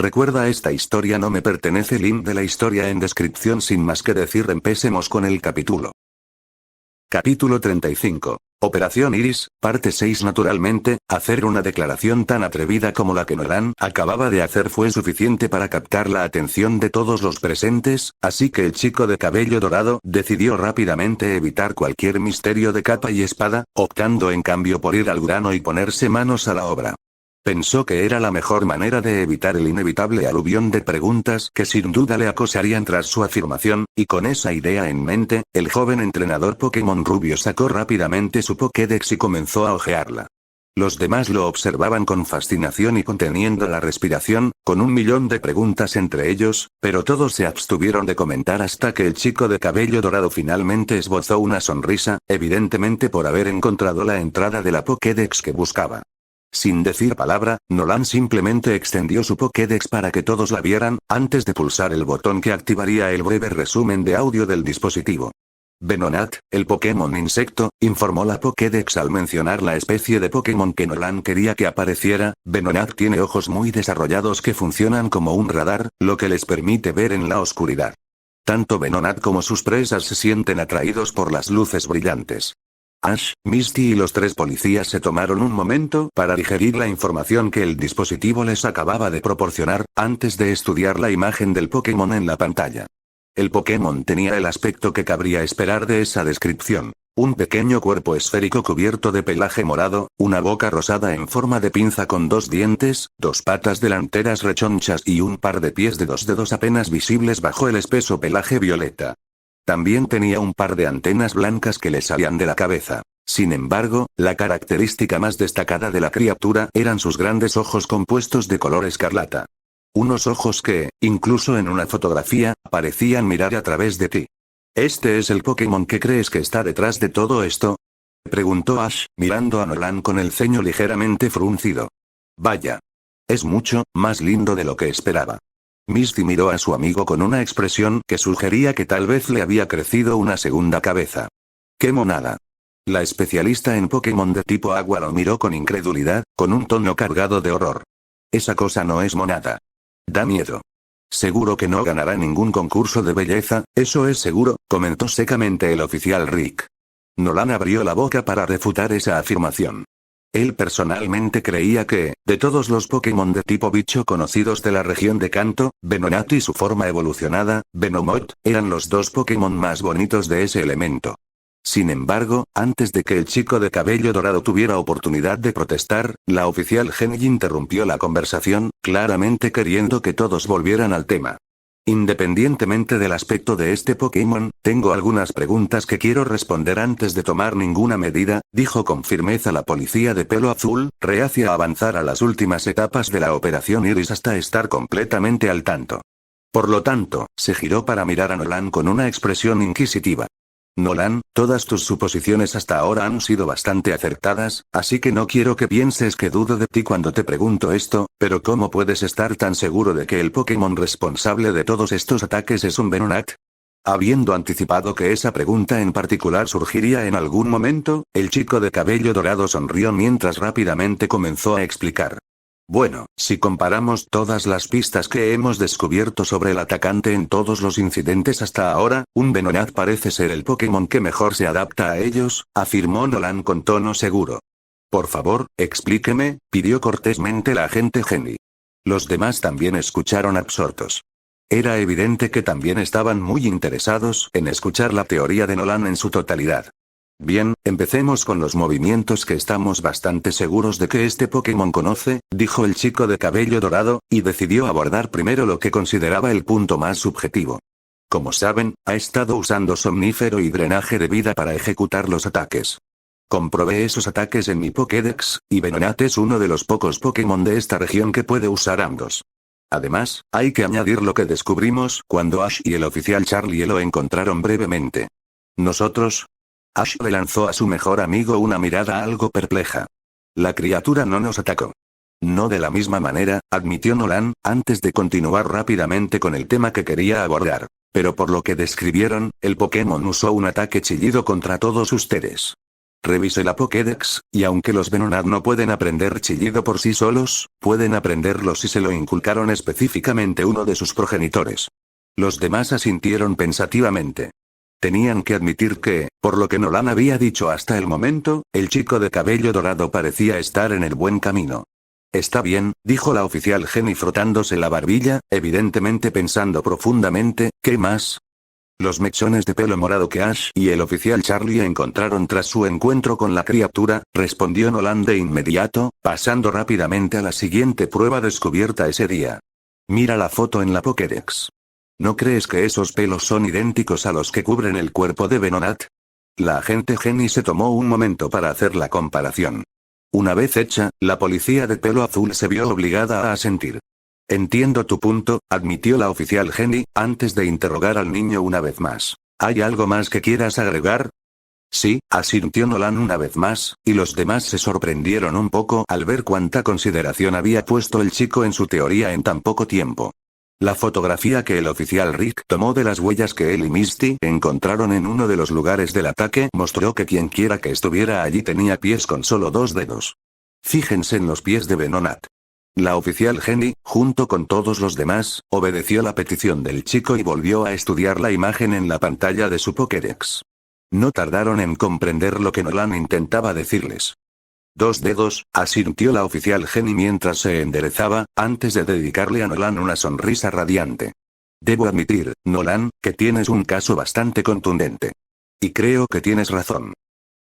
Recuerda, esta historia no me pertenece. Link de la historia en descripción. Sin más que decir, empecemos con el capítulo. Capítulo 35. Operación Iris, parte 6. Naturalmente, hacer una declaración tan atrevida como la que Nolan acababa de hacer fue suficiente para captar la atención de todos los presentes, así que el chico de cabello dorado decidió rápidamente evitar cualquier misterio de capa y espada, optando en cambio por ir al grano y ponerse manos a la obra. Pensó que era la mejor manera de evitar el inevitable aluvión de preguntas que sin duda le acosarían tras su afirmación, y con esa idea en mente, el joven entrenador Pokémon rubio sacó rápidamente su Pokédex y comenzó a hojearla. Los demás lo observaban con fascinación y conteniendo la respiración, con 1.000.000 de preguntas entre ellos, pero todos se abstuvieron de comentar hasta que el chico de cabello dorado finalmente esbozó una sonrisa, evidentemente por haber encontrado la entrada de la Pokédex que buscaba. Sin decir palabra, Nolan simplemente extendió su Pokédex para que todos la vieran, antes de pulsar el botón que activaría el breve resumen de audio del dispositivo. Venonat, el Pokémon insecto, informó la Pokédex al mencionar la especie de Pokémon que Nolan quería que apareciera. Venonat tiene ojos muy desarrollados que funcionan como un radar, lo que les permite ver en la oscuridad. Tanto Venonat como sus presas se sienten atraídos por las luces brillantes. Ash, Misty y los 3 policías se tomaron un momento para digerir la información que el dispositivo les acababa de proporcionar, antes de estudiar la imagen del Pokémon en la pantalla. El Pokémon tenía el aspecto que cabría esperar de esa descripción. Un pequeño cuerpo esférico cubierto de pelaje morado, una boca rosada en forma de pinza con 2 dientes, 2 patas delanteras rechonchas y un par de pies de 2 dedos apenas visibles bajo el espeso pelaje violeta. También tenía un par de antenas blancas que le salían de la cabeza. Sin embargo, la característica más destacada de la criatura eran sus grandes ojos compuestos de color escarlata. Unos ojos que, incluso en una fotografía, parecían mirar a través de ti. ¿Este es el Pokémon que crees que está detrás de todo esto?, preguntó Ash, mirando a Nolan con el ceño ligeramente fruncido. Vaya. Es mucho más lindo de lo que esperaba. Misty miró a su amigo con una expresión que sugería que tal vez le había crecido una segunda cabeza. ¡Qué monada! La especialista en Pokémon de tipo agua lo miró con incredulidad, con un tono cargado de horror. Esa cosa no es monada. Da miedo. Seguro que no ganará ningún concurso de belleza, eso es seguro, comentó secamente el oficial Rick. Nolan abrió la boca para refutar esa afirmación. Él personalmente creía que, de todos los Pokémon de tipo bicho conocidos de la región de Kanto, Venonat y su forma evolucionada, Venomoth, eran los 2 Pokémon más bonitos de ese elemento. Sin embargo, antes de que el chico de cabello dorado tuviera oportunidad de protestar, la oficial Genji interrumpió la conversación, claramente queriendo que todos volvieran al tema. Independientemente del aspecto de este Pokémon, tengo algunas preguntas que quiero responder antes de tomar ninguna medida, dijo con firmeza la policía de pelo azul, reacia a avanzar a las últimas etapas de la Operación Iris hasta estar completamente al tanto. Por lo tanto, se giró para mirar a Nolan con una expresión inquisitiva. Nolan, todas tus suposiciones hasta ahora han sido bastante acertadas, así que no quiero que pienses que dudo de ti cuando te pregunto esto, pero ¿cómo puedes estar tan seguro de que el Pokémon responsable de todos estos ataques es un Venonat? Habiendo anticipado que esa pregunta en particular surgiría en algún momento, el chico de cabello dorado sonrió mientras rápidamente comenzó a explicar. Bueno, si comparamos todas las pistas que hemos descubierto sobre el atacante en todos los incidentes hasta ahora, un Venonat parece ser el Pokémon que mejor se adapta a ellos, afirmó Nolan con tono seguro. Por favor, explíqueme, pidió cortésmente la agente Genji. Los demás también escucharon absortos. Era evidente que también estaban muy interesados en escuchar la teoría de Nolan en su totalidad. Bien, empecemos con los movimientos que estamos bastante seguros de que este Pokémon conoce, dijo el chico de cabello dorado, y decidió abordar primero lo que consideraba el punto más subjetivo. Como saben, ha estado usando somnífero y drenaje de vida para ejecutar los ataques. Comprobé esos ataques en mi Pokédex, y Venonat es uno de los pocos Pokémon de esta región que puede usar ambos. Además, hay que añadir lo que descubrimos cuando Ash y el oficial Charlie lo encontraron brevemente. Nosotros, Ash le lanzó a su mejor amigo una mirada algo perpleja. La criatura no nos atacó. No de la misma manera, admitió Nolan, antes de continuar rápidamente con el tema que quería abordar. Pero por lo que describieron, el Pokémon usó un ataque chillido contra todos ustedes. Revisé la Pokédex, y aunque los Venonat no pueden aprender chillido por sí solos, pueden aprenderlo si se lo inculcaron específicamente uno de sus progenitores. Los demás asintieron pensativamente. Tenían que admitir que, por lo que Nolan había dicho hasta el momento, el chico de cabello dorado parecía estar en el buen camino. Está bien, dijo la oficial Jenny frotándose la barbilla, evidentemente pensando profundamente, ¿qué más? Los mechones de pelo morado que Ash y el oficial Charlie encontraron tras su encuentro con la criatura, respondió Nolan de inmediato, pasando rápidamente a la siguiente prueba descubierta ese día. Mira la foto en la Pokédex. ¿No crees que esos pelos son idénticos a los que cubren el cuerpo de Venonat? La agente Jenny se tomó un momento para hacer la comparación. Una vez hecha, la policía de pelo azul se vio obligada a asentir. Entiendo tu punto, admitió la oficial Jenny, antes de interrogar al niño una vez más. ¿Hay algo más que quieras agregar? Sí, asintió Nolan una vez más, y los demás se sorprendieron un poco al ver cuánta consideración había puesto el chico en su teoría en tan poco tiempo. La fotografía que el oficial Rick tomó de las huellas que él y Misty encontraron en uno de los lugares del ataque mostró que quienquiera que estuviera allí tenía pies con solo 2 dedos. Fíjense en los pies de Venonat. La oficial Jenny, junto con todos los demás, obedeció la petición del chico y volvió a estudiar la imagen en la pantalla de su Pokédex. No tardaron en comprender lo que Nolan intentaba decirles. 2 dedos, asintió la oficial Jenny mientras se enderezaba, antes de dedicarle a Nolan una sonrisa radiante. Debo admitir, Nolan, que tienes un caso bastante contundente. Y creo que tienes razón.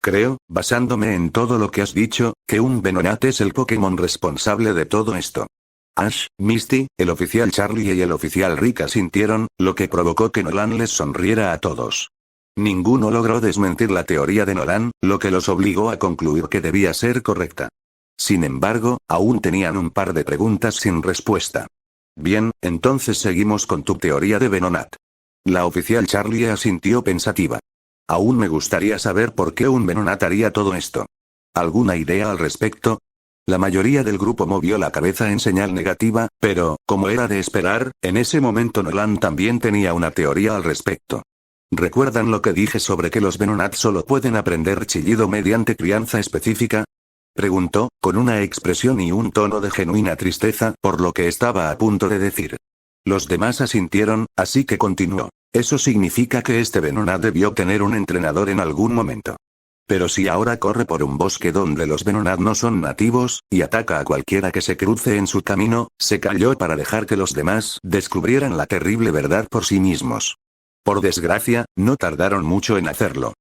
Creo, basándome en todo lo que has dicho, que un Venonat es el Pokémon responsable de todo esto. Ash, Misty, el oficial Charlie y el oficial Rick asintieron, lo que provocó que Nolan les sonriera a todos. Ninguno logró desmentir la teoría de Nolan, lo que los obligó a concluir que debía ser correcta. Sin embargo, aún tenían un par de preguntas sin respuesta. Bien, entonces seguimos con tu teoría de Venonat. La oficial Charlie asintió pensativa. Aún me gustaría saber por qué un Venonat haría todo esto. ¿Alguna idea al respecto? La mayoría del grupo movió la cabeza en señal negativa, pero, como era de esperar, en ese momento Nolan también tenía una teoría al respecto. ¿Recuerdan lo que dije sobre que los Venonat solo pueden aprender chillido mediante crianza específica? Preguntó, con una expresión y un tono de genuina tristeza por lo que estaba a punto de decir. Los demás asintieron, así que continuó. Eso significa que este Venonat debió tener un entrenador en algún momento. Pero si ahora corre por un bosque donde los Venonat no son nativos, y ataca a cualquiera que se cruce en su camino, se calló para dejar que los demás descubrieran la terrible verdad por sí mismos. Por desgracia, no tardaron mucho en hacerlo.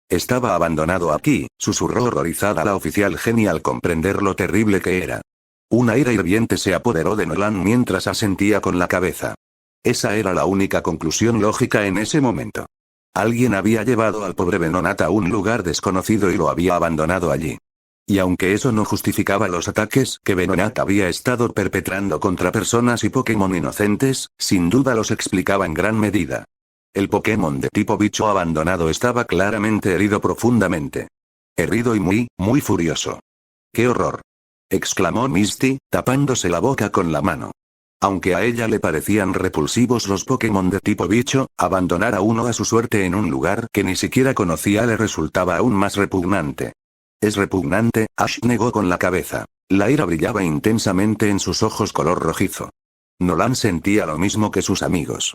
Estaba abandonado aquí, susurró horrorizada la oficial Jenny al comprender lo terrible que era. Una ira hirviente se apoderó de Nolan mientras asentía con la cabeza. Esa era la única conclusión lógica en ese momento. Alguien había llevado al pobre Venonat a un lugar desconocido y lo había abandonado allí. Y aunque eso no justificaba los ataques que Venonat había estado perpetrando contra personas y Pokémon inocentes, sin duda los explicaba en gran medida. El Pokémon de tipo bicho abandonado estaba claramente herido profundamente. Herido y muy furioso. ¡Qué horror!, exclamó Misty, tapándose la boca con la mano. Aunque a ella le parecían repulsivos los Pokémon de tipo bicho, abandonar a uno a su suerte en un lugar que ni siquiera conocía le resultaba aún más repugnante. Es repugnante, Ash negó con la cabeza. La ira brillaba intensamente en sus ojos color rojizo. Nolan sentía lo mismo que sus amigos.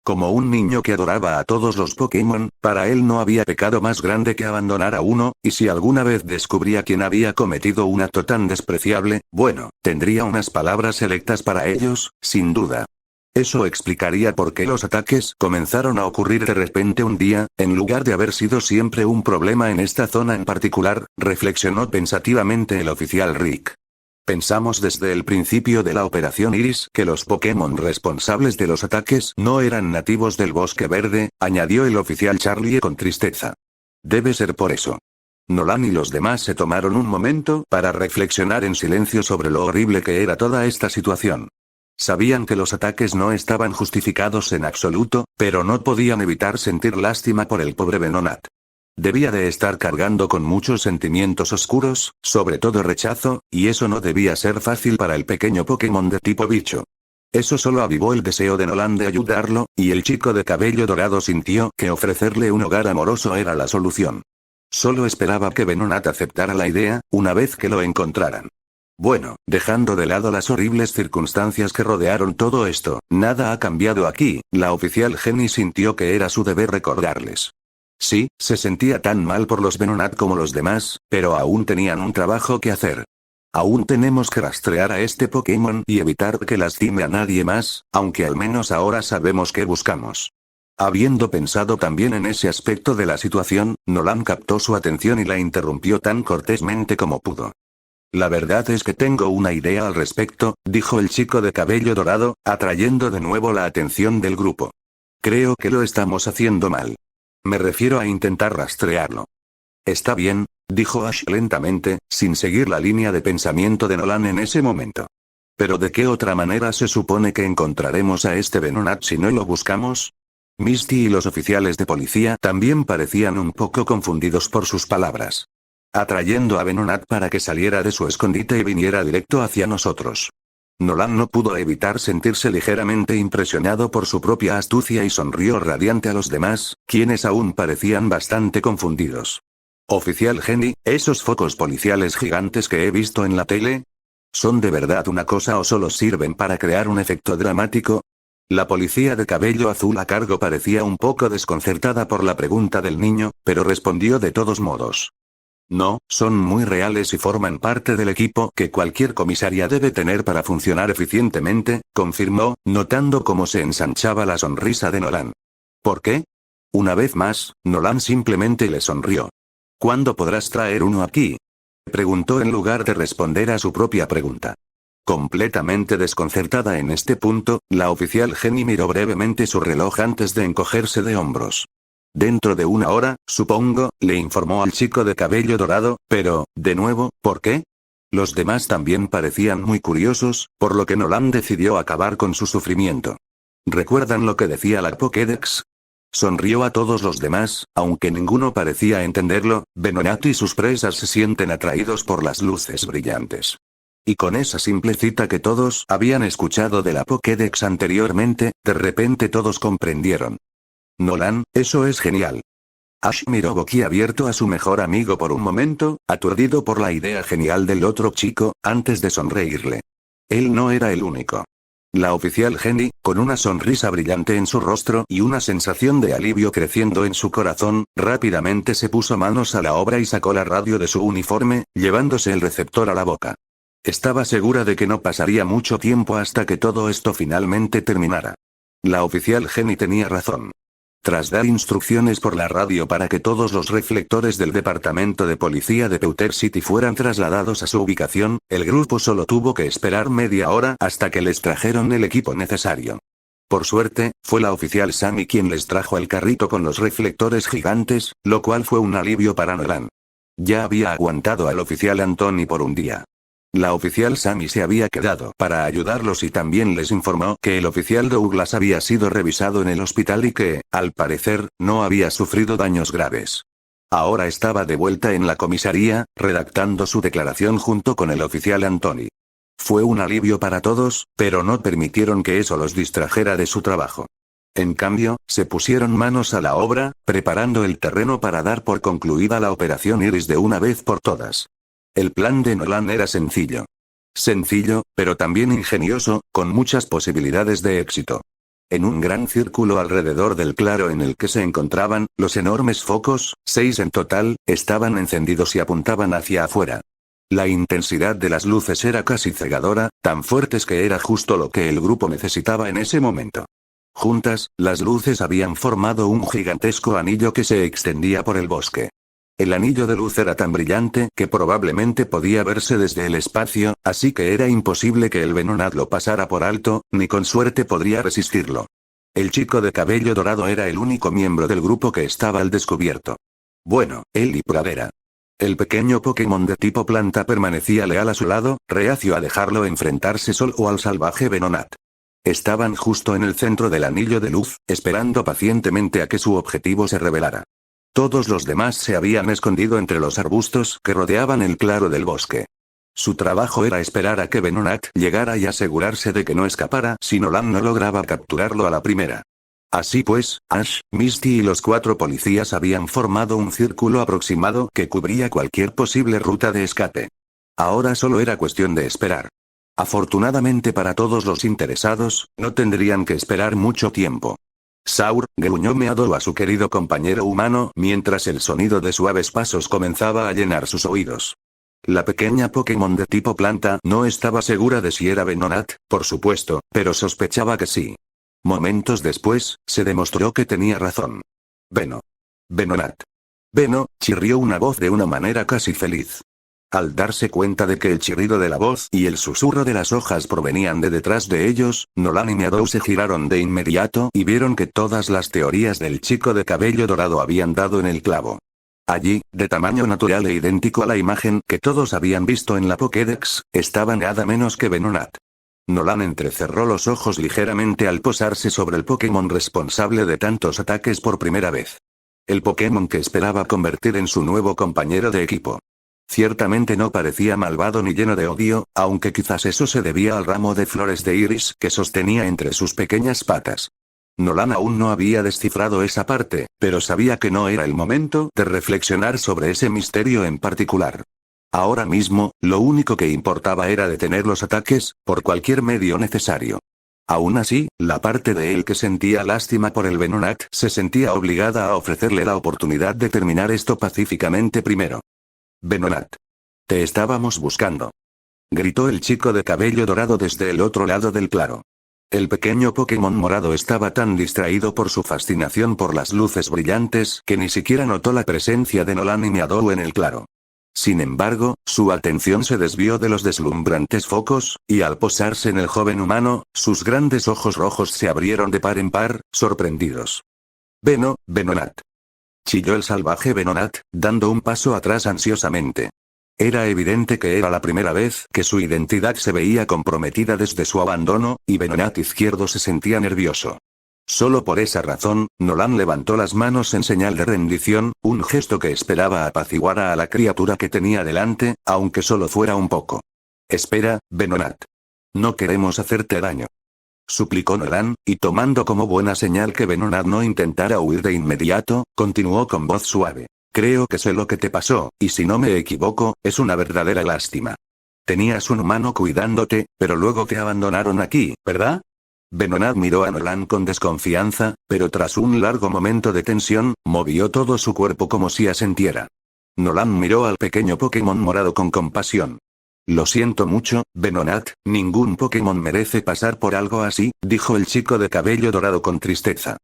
Como un niño que adoraba a todos los Pokémon, para él no había pecado más grande que abandonar a uno, y si alguna vez descubría quién había cometido un acto tan despreciable, bueno, tendría unas palabras selectas para ellos, sin duda. Eso explicaría por qué los ataques comenzaron a ocurrir de repente un día, en lugar de haber sido siempre un problema en esta zona en particular, reflexionó pensativamente el oficial Rick. Pensamos desde el principio de la Operación Iris que los Pokémon responsables de los ataques no eran nativos del Bosque Verde, añadió el oficial Charlie con tristeza. Debe ser por eso. Nolan y los demás se tomaron un momento para reflexionar en silencio sobre lo horrible que era toda esta situación. Sabían que los ataques no estaban justificados en absoluto, pero no podían evitar sentir lástima por el pobre Venonat. Debía de estar cargando con muchos sentimientos oscuros, sobre todo rechazo, y eso no debía ser fácil para el pequeño Pokémon de tipo bicho. Eso solo avivó el deseo de Nolan de ayudarlo, y el chico de cabello dorado sintió que ofrecerle un hogar amoroso era la solución. Solo esperaba que Venonat aceptara la idea, una vez que lo encontraran. Bueno, dejando de lado las horribles circunstancias que rodearon todo esto, nada ha cambiado aquí, la oficial Jenny sintió que era su deber recordarles. Sí, se sentía tan mal por los Venonat como los demás, pero aún tenían un trabajo que hacer. Aún tenemos que rastrear a este Pokémon y evitar que lastime a nadie más, aunque al menos ahora sabemos qué buscamos. Habiendo pensado también en ese aspecto de la situación, Nolan captó su atención y la interrumpió tan cortésmente como pudo. La verdad es que tengo una idea al respecto, dijo el chico de cabello dorado, atrayendo de nuevo la atención del grupo. Creo que lo estamos haciendo mal. Me refiero a intentar rastrearlo. Está bien, dijo Ash lentamente, sin seguir la línea de pensamiento de Nolan en ese momento. ¿Pero de qué otra manera se supone que encontraremos a este Venonat si no lo buscamos? Misty y los oficiales de policía también parecían un poco confundidos por sus palabras. Atrayendo a Venonat para que saliera de su escondite y viniera directo hacia nosotros. Nolan no pudo evitar sentirse ligeramente impresionado por su propia astucia y sonrió radiante a los demás, quienes aún parecían bastante confundidos. Oficial Jenny, ¿esos focos policiales gigantes que he visto en la tele? ¿Son de verdad una cosa o solo sirven para crear un efecto dramático? La policía de cabello azul a cargo parecía un poco desconcertada por la pregunta del niño, pero respondió de todos modos. No, son muy reales y forman parte del equipo que cualquier comisaría debe tener para funcionar eficientemente, confirmó, notando cómo se ensanchaba la sonrisa de Nolan. ¿Por qué? Una vez más, Nolan simplemente le sonrió. ¿Cuándo podrás traer uno aquí? Preguntó en lugar de responder a su propia pregunta. Completamente desconcertada en este punto, la oficial Jenny miró brevemente su reloj antes de encogerse de hombros. Dentro de una hora, supongo, le informó al chico de cabello dorado, pero, de nuevo, ¿por qué? Los demás también parecían muy curiosos, por lo que Nolan decidió acabar con su sufrimiento. ¿Recuerdan lo que decía la Pokédex? Sonrió a todos los demás, aunque ninguno parecía entenderlo. Venonat y sus presas se sienten atraídos por las luces brillantes. Y con esa simple cita que todos habían escuchado de la Pokédex anteriormente, de repente todos comprendieron. Nolan, eso es genial. Ash miró boquiabierto a su mejor amigo por un momento, aturdido por la idea genial del otro chico, antes de sonreírle. Él no era el único. La oficial Jenny, con una sonrisa brillante en su rostro y una sensación de alivio creciendo en su corazón, rápidamente se puso manos a la obra y sacó la radio de su uniforme, llevándose el receptor a la boca. Estaba segura de que no pasaría mucho tiempo hasta que todo esto finalmente terminara. La oficial Jenny tenía razón. Tras dar instrucciones por la radio para que todos los reflectores del departamento de policía de Pewter City fueran trasladados a su ubicación, el grupo solo tuvo que esperar media hora hasta que les trajeron el equipo necesario. Por suerte, fue la oficial Sammy quien les trajo el carrito con los reflectores gigantes, lo cual fue un alivio para Nolan. Ya había aguantado al oficial Anthony por un día. La oficial Sammy se había quedado para ayudarlos y también les informó que el oficial Douglas había sido revisado en el hospital y que, al parecer, no había sufrido daños graves. Ahora estaba de vuelta en la comisaría, redactando su declaración junto con el oficial Anthony. Fue un alivio para todos, pero no permitieron que eso los distrajera de su trabajo. En cambio, se pusieron manos a la obra, preparando el terreno para dar por concluida la operación Iris de una vez por todas. El plan de Nolan era sencillo. Sencillo, pero también ingenioso, con muchas posibilidades de éxito. En un gran círculo alrededor del claro en el que se encontraban, los enormes focos, 6 en total, estaban encendidos y apuntaban hacia afuera. La intensidad de las luces era casi cegadora, tan fuertes que era justo lo que el grupo necesitaba en ese momento. Juntas, las luces habían formado un gigantesco anillo que se extendía por el bosque. El anillo de luz era tan brillante que probablemente podía verse desde el espacio, así que era imposible que el Venonat lo pasara por alto, ni con suerte podría resistirlo. El chico de cabello dorado era el único miembro del grupo que estaba al descubierto. Bueno, él y Pradera. El pequeño Pokémon de tipo planta permanecía leal a su lado, reacio a dejarlo enfrentarse solo al salvaje Venonat. Estaban justo en el centro del anillo de luz, esperando pacientemente a que su objetivo se revelara. Todos los demás se habían escondido entre los arbustos que rodeaban el claro del bosque. Su trabajo era esperar a que Venonat llegara y asegurarse de que no escapara si Nolan no lograba capturarlo a la primera. Así pues, Ash, Misty y los 4 policías habían formado un círculo aproximado que cubría cualquier posible ruta de escape. Ahora solo era cuestión de esperar. Afortunadamente para todos los interesados, no tendrían que esperar mucho tiempo. Saur, gruñó Meadow a su querido compañero humano mientras el sonido de suaves pasos comenzaba a llenar sus oídos. La pequeña Pokémon de tipo planta no estaba segura de si era Venonat, por supuesto, pero sospechaba que sí. Momentos después, se demostró que tenía razón. Venonat. Veno, chirrió una voz de una manera casi feliz. Al darse cuenta de que el chirrido de la voz y el susurro de las hojas provenían de detrás de ellos, Nolan y Meadow se giraron de inmediato y vieron que todas las teorías del chico de cabello dorado habían dado en el clavo. Allí, de tamaño natural e idéntico a la imagen que todos habían visto en la Pokédex, estaba nada menos que Venonat. Nolan entrecerró los ojos ligeramente al posarse sobre el Pokémon responsable de tantos ataques por primera vez. El Pokémon que esperaba convertir en su nuevo compañero de equipo. Ciertamente no parecía malvado ni lleno de odio, aunque quizás eso se debía al ramo de flores de iris que sostenía entre sus pequeñas patas. Nolan aún no había descifrado esa parte, pero sabía que no era el momento de reflexionar sobre ese misterio en particular. Ahora mismo, lo único que importaba era detener los ataques, por cualquier medio necesario. Aún así, la parte de él que sentía lástima por el Venonat se sentía obligada a ofrecerle la oportunidad de terminar esto pacíficamente primero. Venonat. Te estábamos buscando. Gritó el chico de cabello dorado desde el otro lado del claro. El pequeño Pokémon morado estaba tan distraído por su fascinación por las luces brillantes que ni siquiera notó la presencia de Nolan y Meadow en el claro. Sin embargo, su atención se desvió de los deslumbrantes focos, y al posarse en el joven humano, sus grandes ojos rojos se abrieron de par en par, sorprendidos. Venonat. Chilló el salvaje Venonat, dando un paso atrás ansiosamente. Era evidente que era la primera vez que su identidad se veía comprometida desde su abandono, y Venonat izquierdo se sentía nervioso. Solo por esa razón, Nolan levantó las manos en señal de rendición, un gesto que esperaba apaciguar a la criatura que tenía delante, aunque solo fuera un poco. Espera, Venonat. No queremos hacerte daño. Suplicó Nolan, y tomando como buena señal que Venonat no intentara huir de inmediato, continuó con voz suave. Creo que sé lo que te pasó, y si no me equivoco, es una verdadera lástima. Tenías un humano cuidándote, pero luego te abandonaron aquí, ¿verdad? Venonat miró a Nolan con desconfianza, pero tras un largo momento de tensión, movió todo su cuerpo como si asintiera. Nolan miró al pequeño Pokémon morado con compasión. Lo siento mucho, Venonat, ningún Pokémon merece pasar por algo así, dijo el chico de cabello dorado con tristeza.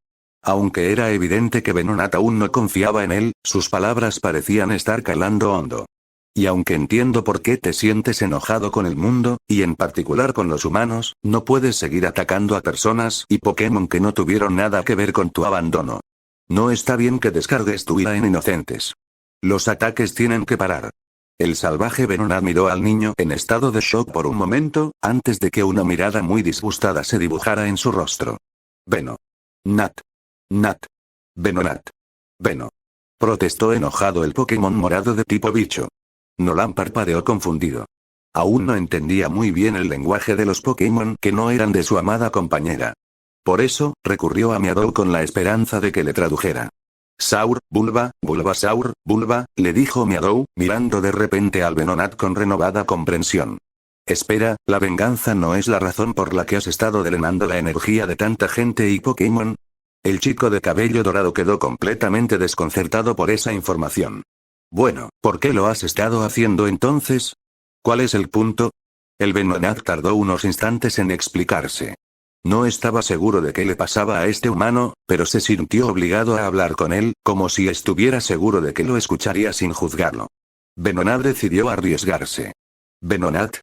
Aunque era evidente que Venonat aún no confiaba en él, sus palabras parecían estar calando hondo. Y aunque entiendo por qué te sientes enojado con el mundo, y en particular con los humanos, no puedes seguir atacando a personas y Pokémon que no tuvieron nada que ver con tu abandono. No está bien que descargues tu ira en inocentes. Los ataques tienen que parar. El salvaje Venonat miró al niño en estado de shock por un momento, antes de que una mirada muy disgustada se dibujara en su rostro. Venonat. Protestó enojado el Pokémon morado de tipo bicho. Nolan parpadeó confundido. Aún no entendía muy bien el lenguaje de los Pokémon que no eran de su amada compañera. Por eso, recurrió a Meadow con la esperanza de que le tradujera. Saur, Bulbasaur, Bulba, le dijo Meadow, mirando de repente al Venonat con renovada comprensión. Espera, la venganza no es la razón por la que has estado drenando la energía de tanta gente y Pokémon. El chico de cabello dorado quedó completamente desconcertado por esa información. Bueno, ¿por qué lo has estado haciendo entonces? ¿Cuál es el punto? El Venonat tardó unos instantes en explicarse. No estaba seguro de qué le pasaba a este humano, pero se sintió obligado a hablar con él, como si estuviera seguro de que lo escucharía sin juzgarlo. Venonat decidió arriesgarse. Venonat,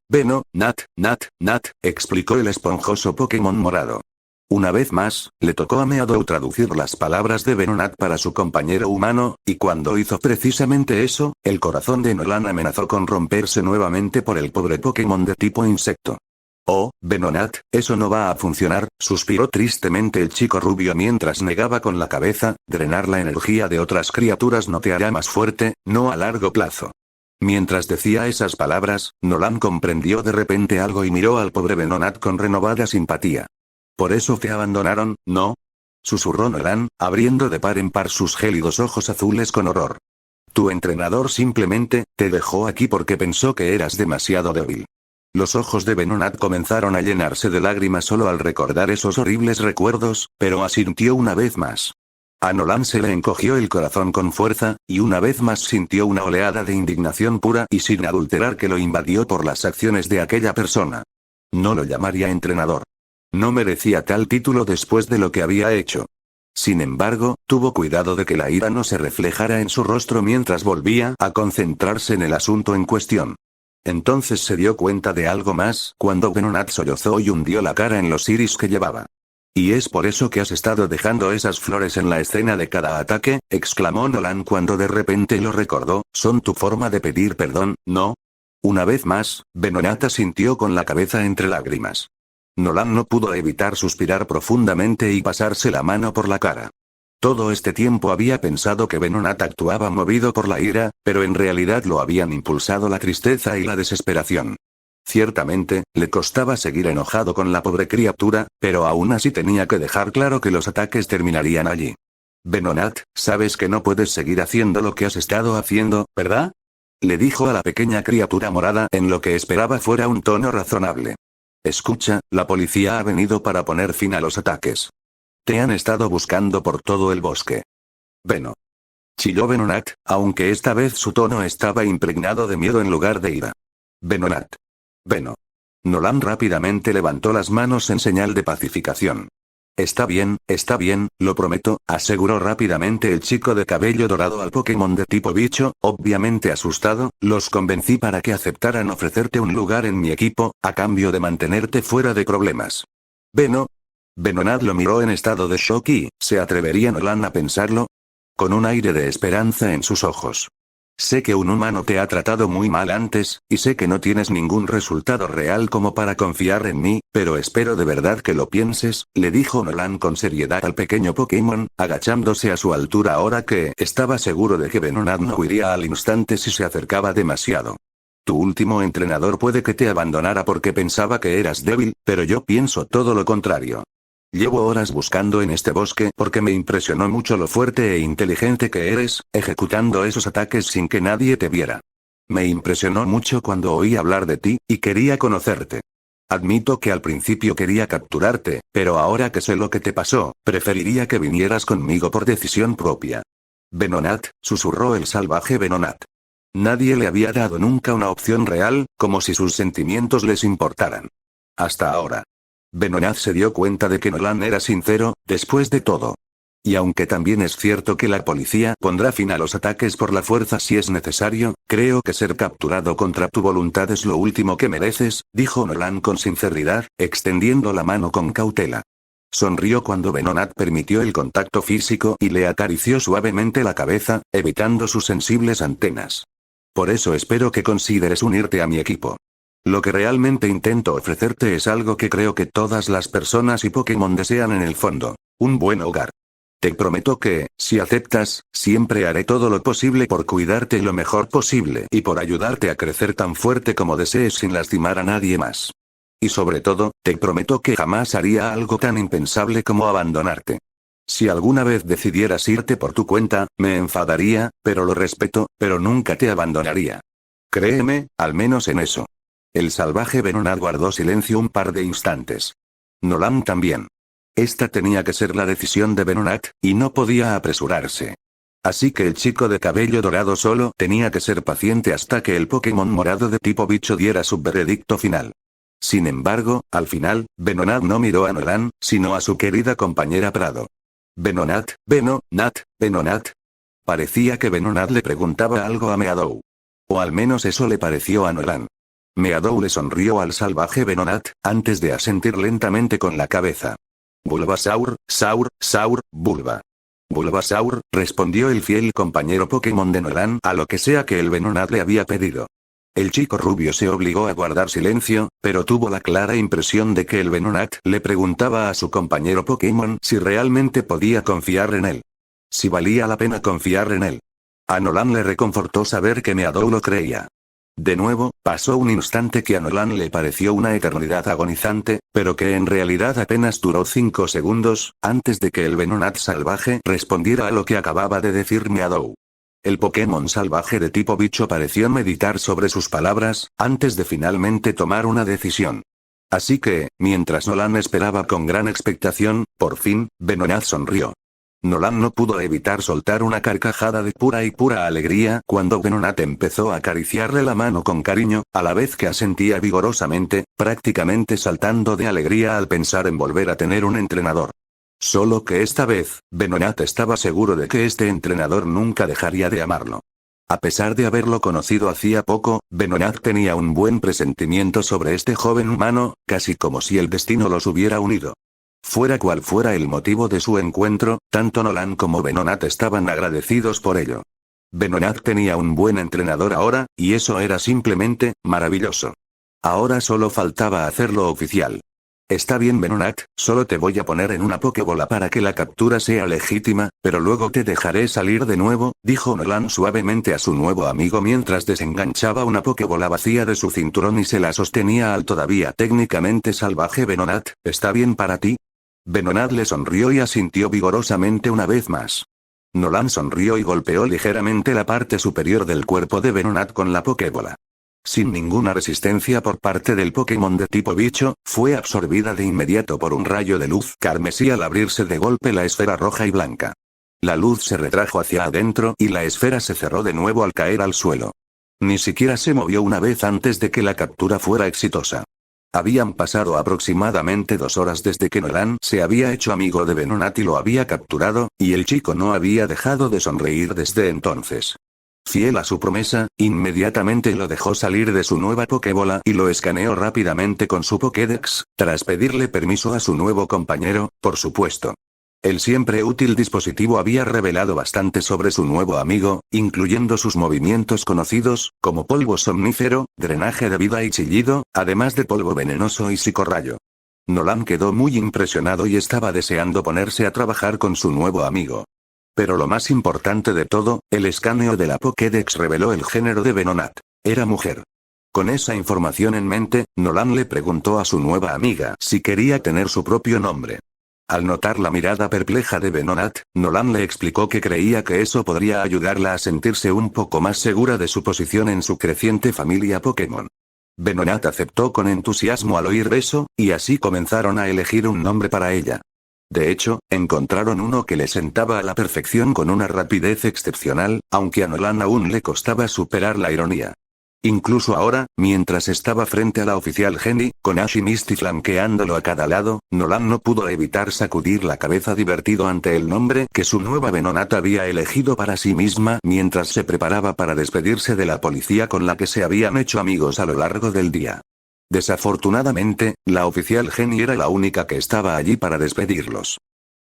explicó el esponjoso Pokémon morado. Una vez más, le tocó a Meadow traducir las palabras de Venonat para su compañero humano, y cuando hizo precisamente eso, el corazón de Nolan amenazó con romperse nuevamente por el pobre Pokémon de tipo insecto. Oh, Venonat, eso no va a funcionar, suspiró tristemente el chico rubio mientras negaba con la cabeza, drenar la energía de otras criaturas no te hará más fuerte, no a largo plazo. Mientras decía esas palabras, Nolan comprendió de repente algo y miró al pobre Venonat con renovada simpatía. ¿Por eso te abandonaron, no? susurró Nolan, abriendo de par en par sus gélidos ojos azules con horror. Tu entrenador simplemente te dejó aquí porque pensó que eras demasiado débil. Los ojos de Venonat comenzaron a llenarse de lágrimas solo al recordar esos horribles recuerdos, pero asintió una vez más. A Nolan se le encogió el corazón con fuerza, y una vez más sintió una oleada de indignación pura y sin adulterar que lo invadió por las acciones de aquella persona. No lo llamaría entrenador. No merecía tal título después de lo que había hecho. Sin embargo, tuvo cuidado de que la ira no se reflejara en su rostro mientras volvía a concentrarse en el asunto en cuestión. Entonces se dio cuenta de algo más, cuando Venonat sollozó y hundió la cara en los iris que llevaba. «¿Y es por eso que has estado dejando esas flores en la escena de cada ataque?», exclamó Nolan cuando de repente lo recordó. «Son tu forma de pedir perdón, ¿no?». Una vez más, Venonat asintió con la cabeza entre lágrimas. Nolan no pudo evitar suspirar profundamente y pasarse la mano por la cara. Todo este tiempo había pensado que Venonat actuaba movido por la ira, pero en realidad lo habían impulsado la tristeza y la desesperación. Ciertamente, le costaba seguir enojado con la pobre criatura, pero aún así tenía que dejar claro que los ataques terminarían allí. «Venonat, sabes que no puedes seguir haciendo lo que has estado haciendo, ¿verdad?», le dijo a la pequeña criatura morada en lo que esperaba fuera un tono razonable. «Escucha, la policía ha venido para poner fin a los ataques. Te han estado buscando por todo el bosque». «Veno», chilló Venonat, aunque esta vez su tono estaba impregnado de miedo en lugar de ira. «Venonat. Veno». Nolan rápidamente levantó las manos en señal de pacificación. Está bien, lo prometo», aseguró rápidamente el chico de cabello dorado al Pokémon de tipo bicho, obviamente asustado. «Los convencí para que aceptaran ofrecerte un lugar en mi equipo, a cambio de mantenerte fuera de problemas». «Veno». Venonat lo miró en estado de shock y, ¿se atrevería Nolan a pensarlo? Con un aire de esperanza en sus ojos. «Sé que un humano te ha tratado muy mal antes, y sé que no tienes ningún resultado real como para confiar en mí, pero espero de verdad que lo pienses», le dijo Nolan con seriedad al pequeño Pokémon, agachándose a su altura ahora que estaba seguro de que Venonat no huiría al instante si se acercaba demasiado. «Tu último entrenador puede que te abandonara porque pensaba que eras débil, pero yo pienso todo lo contrario. Llevo horas buscando en este bosque porque me impresionó mucho lo fuerte e inteligente que eres, ejecutando esos ataques sin que nadie te viera. Me impresionó mucho cuando oí hablar de ti, y quería conocerte. Admito que al principio quería capturarte, pero ahora que sé lo que te pasó, preferiría que vinieras conmigo por decisión propia». «Venonat», susurró el salvaje Venonat. Nadie le había dado nunca una opción real, como si sus sentimientos les importaran. Hasta ahora. Venonat se dio cuenta de que Nolan era sincero, después de todo. Y aunque también es cierto que la policía pondrá fin a los ataques por la fuerza si es necesario, creo que ser capturado contra tu voluntad es lo último que mereces, dijo Nolan con sinceridad, extendiendo la mano con cautela. Sonrió cuando Venonat permitió el contacto físico y le acarició suavemente la cabeza, evitando sus sensibles antenas. «Por eso espero que consideres unirte a mi equipo. Lo que realmente intento ofrecerte es algo que creo que todas las personas y Pokémon desean en el fondo: un buen hogar. Te prometo que, si aceptas, siempre haré todo lo posible por cuidarte lo mejor posible y por ayudarte a crecer tan fuerte como desees sin lastimar a nadie más. Y sobre todo, te prometo que jamás haría algo tan impensable como abandonarte. Si alguna vez decidieras irte por tu cuenta, me enfadaría, pero lo respeto, pero nunca te abandonaría. Créeme, al menos en eso». El salvaje Venonat guardó silencio un par de instantes. Nolan también. Esta tenía que ser la decisión de Venonat, y no podía apresurarse. Así que el chico de cabello dorado solo tenía que ser paciente hasta que el Pokémon morado de tipo bicho diera su veredicto final. Sin embargo, al final, Venonat no miró a Nolan, sino a su querida compañera Prado. «Venonat, Venonat». Parecía que Venonat le preguntaba algo a Meadow. O al menos eso le pareció a Nolan. Meadow le sonrió al salvaje Venonat, antes de asentir lentamente con la cabeza. «Bulbasaur, Bulba». «Bulbasaur», respondió el fiel compañero Pokémon de Nolan a lo que sea que el Venonat le había pedido. El chico rubio se obligó a guardar silencio, pero tuvo la clara impresión de que el Venonat le preguntaba a su compañero Pokémon si realmente podía confiar en él. Si valía la pena confiar en él. A Nolan le reconfortó saber que Meadow lo creía. De nuevo, pasó un instante que a Nolan le pareció una eternidad agonizante, pero que en realidad apenas duró 5 segundos, antes de que el Venonat salvaje respondiera a lo que acababa de decir Meadow. El Pokémon salvaje de tipo bicho pareció meditar sobre sus palabras, antes de finalmente tomar una decisión. Así que, mientras Nolan esperaba con gran expectación, por fin, Venonat sonrió. Nolan no pudo evitar soltar una carcajada de pura alegría cuando Venonat empezó a acariciarle la mano con cariño, a la vez que asentía vigorosamente, prácticamente saltando de alegría al pensar en volver a tener un entrenador. Solo que esta vez, Venonat estaba seguro de que este entrenador nunca dejaría de amarlo. A pesar de haberlo conocido hacía poco, Venonat tenía un buen presentimiento sobre este joven humano, casi como si el destino los hubiera unido. Fuera cual fuera el motivo de su encuentro, tanto Nolan como Venonat estaban agradecidos por ello. Venonat tenía un buen entrenador ahora, y eso era simplemente maravilloso. Ahora solo faltaba hacerlo oficial. Está bien Venonat, solo te voy a poner en una Pokébola para que la captura sea legítima, pero luego te dejaré salir de nuevo, dijo Nolan suavemente a su nuevo amigo mientras desenganchaba una Pokébola vacía de su cinturón y se la sostenía al todavía técnicamente salvaje Venonat. ¿Está bien para ti? Venonat le sonrió y asintió vigorosamente una vez más. Nolan sonrió y golpeó ligeramente la parte superior del cuerpo de Venonat con la Pokébola. Sin ninguna resistencia por parte del Pokémon de tipo bicho, fue absorbida de inmediato por un rayo de luz carmesí al abrirse de golpe la esfera roja y blanca. La luz se retrajo hacia adentro y la esfera se cerró de nuevo al caer al suelo. Ni siquiera se movió una vez antes de que la captura fuera exitosa. Habían pasado aproximadamente 2 horas desde que Nolan se había hecho amigo de Venonat y lo había capturado, y el chico no había dejado de sonreír desde entonces. Fiel a su promesa, inmediatamente lo dejó salir de su nueva Pokébola y lo escaneó rápidamente con su Pokédex, tras pedirle permiso a su nuevo compañero, por supuesto. El siempre útil dispositivo había revelado bastante sobre su nuevo amigo, incluyendo sus movimientos conocidos, como polvo somnífero, drenaje de vida y chillido, además de polvo venenoso y psicorrayo. Nolan quedó muy impresionado y estaba deseando ponerse a trabajar con su nuevo amigo. Pero lo más importante de todo, el escaneo de la Pokédex reveló el género de Venonat. Era mujer. Con esa información en mente, Nolan le preguntó a su nueva amiga si quería tener su propio nombre. Al notar la mirada perpleja de Venonat, Nolan le explicó que creía que eso podría ayudarla a sentirse un poco más segura de su posición en su creciente familia Pokémon. Venonat aceptó con entusiasmo al oír eso, y así comenzaron a elegir un nombre para ella. De hecho, encontraron uno que le sentaba a la perfección con una rapidez excepcional, aunque a Nolan aún le costaba superar la ironía. Incluso ahora, mientras estaba frente a la oficial Jenny, con Ash y Misty flanqueándolo a cada lado, Nolan no pudo evitar sacudir la cabeza divertido ante el nombre que su nueva Venonat había elegido para sí misma mientras se preparaba para despedirse de la policía con la que se habían hecho amigos a lo largo del día. Desafortunadamente, la oficial Jenny era la única que estaba allí para despedirlos.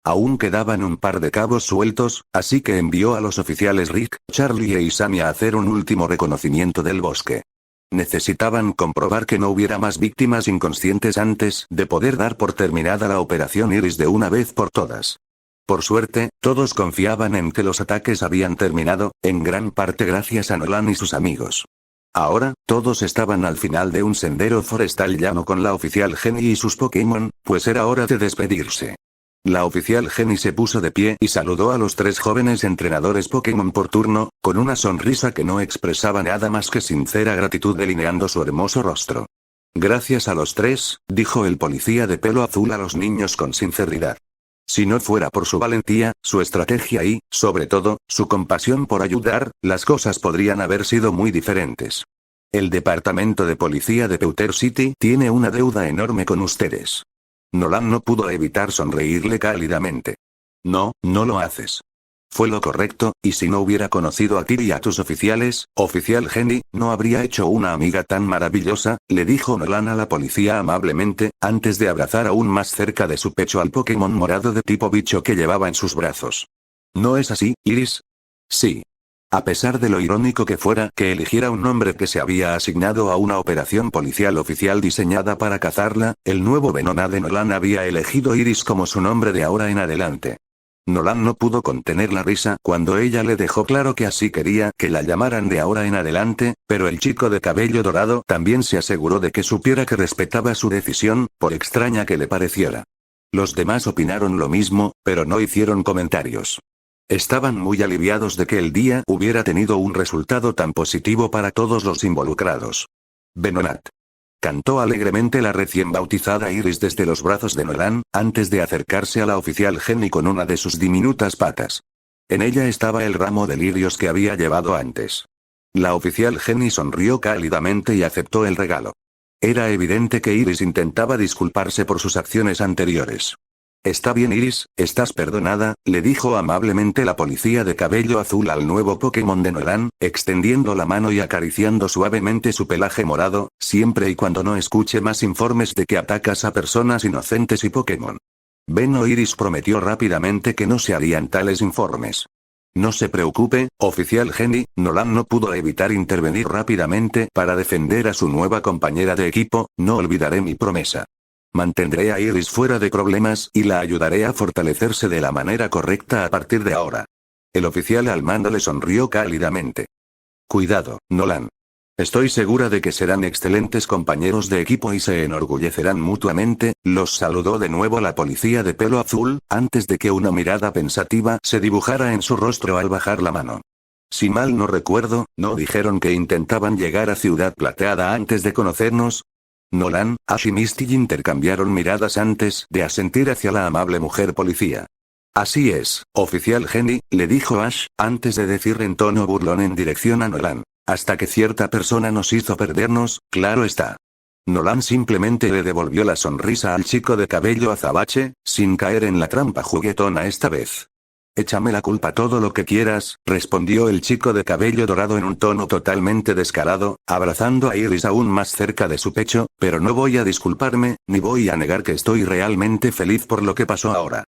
Aún quedaban un par de cabos sueltos, así que envió a los oficiales Rick, Charlie e Isami a hacer un último reconocimiento del bosque. Necesitaban comprobar que no hubiera más víctimas inconscientes antes de poder dar por terminada la operación Iris de una vez por todas. Por suerte, todos confiaban en que los ataques habían terminado, en gran parte gracias a Nolan y sus amigos. Ahora, todos estaban al final de un sendero forestal llano con la oficial Jenny y sus Pokémon, pues era hora de despedirse. La oficial Jenny se puso de pie y saludó a los 3 jóvenes entrenadores Pokémon por turno, con una sonrisa que no expresaba nada más que sincera gratitud delineando su hermoso rostro. Gracias a los 3, dijo el policía de pelo azul a los niños con sinceridad. Si no fuera por su valentía, su estrategia y, sobre todo, su compasión por ayudar, las cosas podrían haber sido muy diferentes. El departamento de policía de Pewter City tiene una deuda enorme con ustedes. Nolan no pudo evitar sonreírle cálidamente. No, no lo haces. Fue lo correcto, y si no hubiera conocido a ti y a tus oficiales, oficial Jenny, no habría hecho una amiga tan maravillosa, le dijo Nolan a la policía amablemente, antes de abrazar aún más cerca de su pecho al Pokémon morado de tipo bicho que llevaba en sus brazos. ¿No es así, Iris? Sí. A pesar de lo irónico que fuera que eligiera un nombre que se había asignado a una operación policial oficial diseñada para cazarla, el nuevo Venonat de Nolan había elegido Iris como su nombre de ahora en adelante. Nolan no pudo contener la risa cuando ella le dejó claro que así quería que la llamaran de ahora en adelante, pero el chico de cabello dorado también se aseguró de que supiera que respetaba su decisión, por extraña que le pareciera. Los demás opinaron lo mismo, pero no hicieron comentarios. Estaban muy aliviados de que el día hubiera tenido un resultado tan positivo para todos los involucrados. Venonat. Cantó alegremente la recién bautizada Iris desde los brazos de Nolan, antes de acercarse a la oficial Jenny con una de sus diminutas patas. En ella estaba el ramo de lirios que había llevado antes. La oficial Jenny sonrió cálidamente y aceptó el regalo. Era evidente que Iris intentaba disculparse por sus acciones anteriores. Está bien Iris, estás perdonada, le dijo amablemente la policía de cabello azul al nuevo Pokémon de Nolan, extendiendo la mano y acariciando suavemente su pelaje morado, siempre y cuando no escuche más informes de que atacas a personas inocentes y Pokémon. Veno Iris prometió rápidamente que no se harían tales informes. No se preocupe, oficial Jenny, Nolan no pudo evitar intervenir rápidamente para defender a su nueva compañera de equipo, no olvidaré mi promesa. Mantendré a Iris fuera de problemas y la ayudaré a fortalecerse de la manera correcta a partir de ahora. El oficial al mando le sonrió cálidamente. Cuidado, Nolan. Estoy segura de que serán excelentes compañeros de equipo y se enorgullecerán mutuamente, los saludó de nuevo la policía de pelo azul, antes de que una mirada pensativa se dibujara en su rostro al bajar la mano. Si mal no recuerdo, ¿no dijeron que intentaban llegar a Ciudad Plateada antes de conocernos? Nolan, Ash y Misty intercambiaron miradas antes de asentir hacia la amable mujer policía. Así es, oficial Jenny, le dijo Ash, antes de decir en tono burlón en dirección a Nolan. Hasta que cierta persona nos hizo perdernos, claro está. Nolan simplemente le devolvió la sonrisa al chico de cabello azabache, sin caer en la trampa juguetona esta vez. Échame la culpa todo lo que quieras, respondió el chico de cabello dorado en un tono totalmente descarado, abrazando a Iris aún más cerca de su pecho, pero no voy a disculparme, ni voy a negar que estoy realmente feliz por lo que pasó ahora.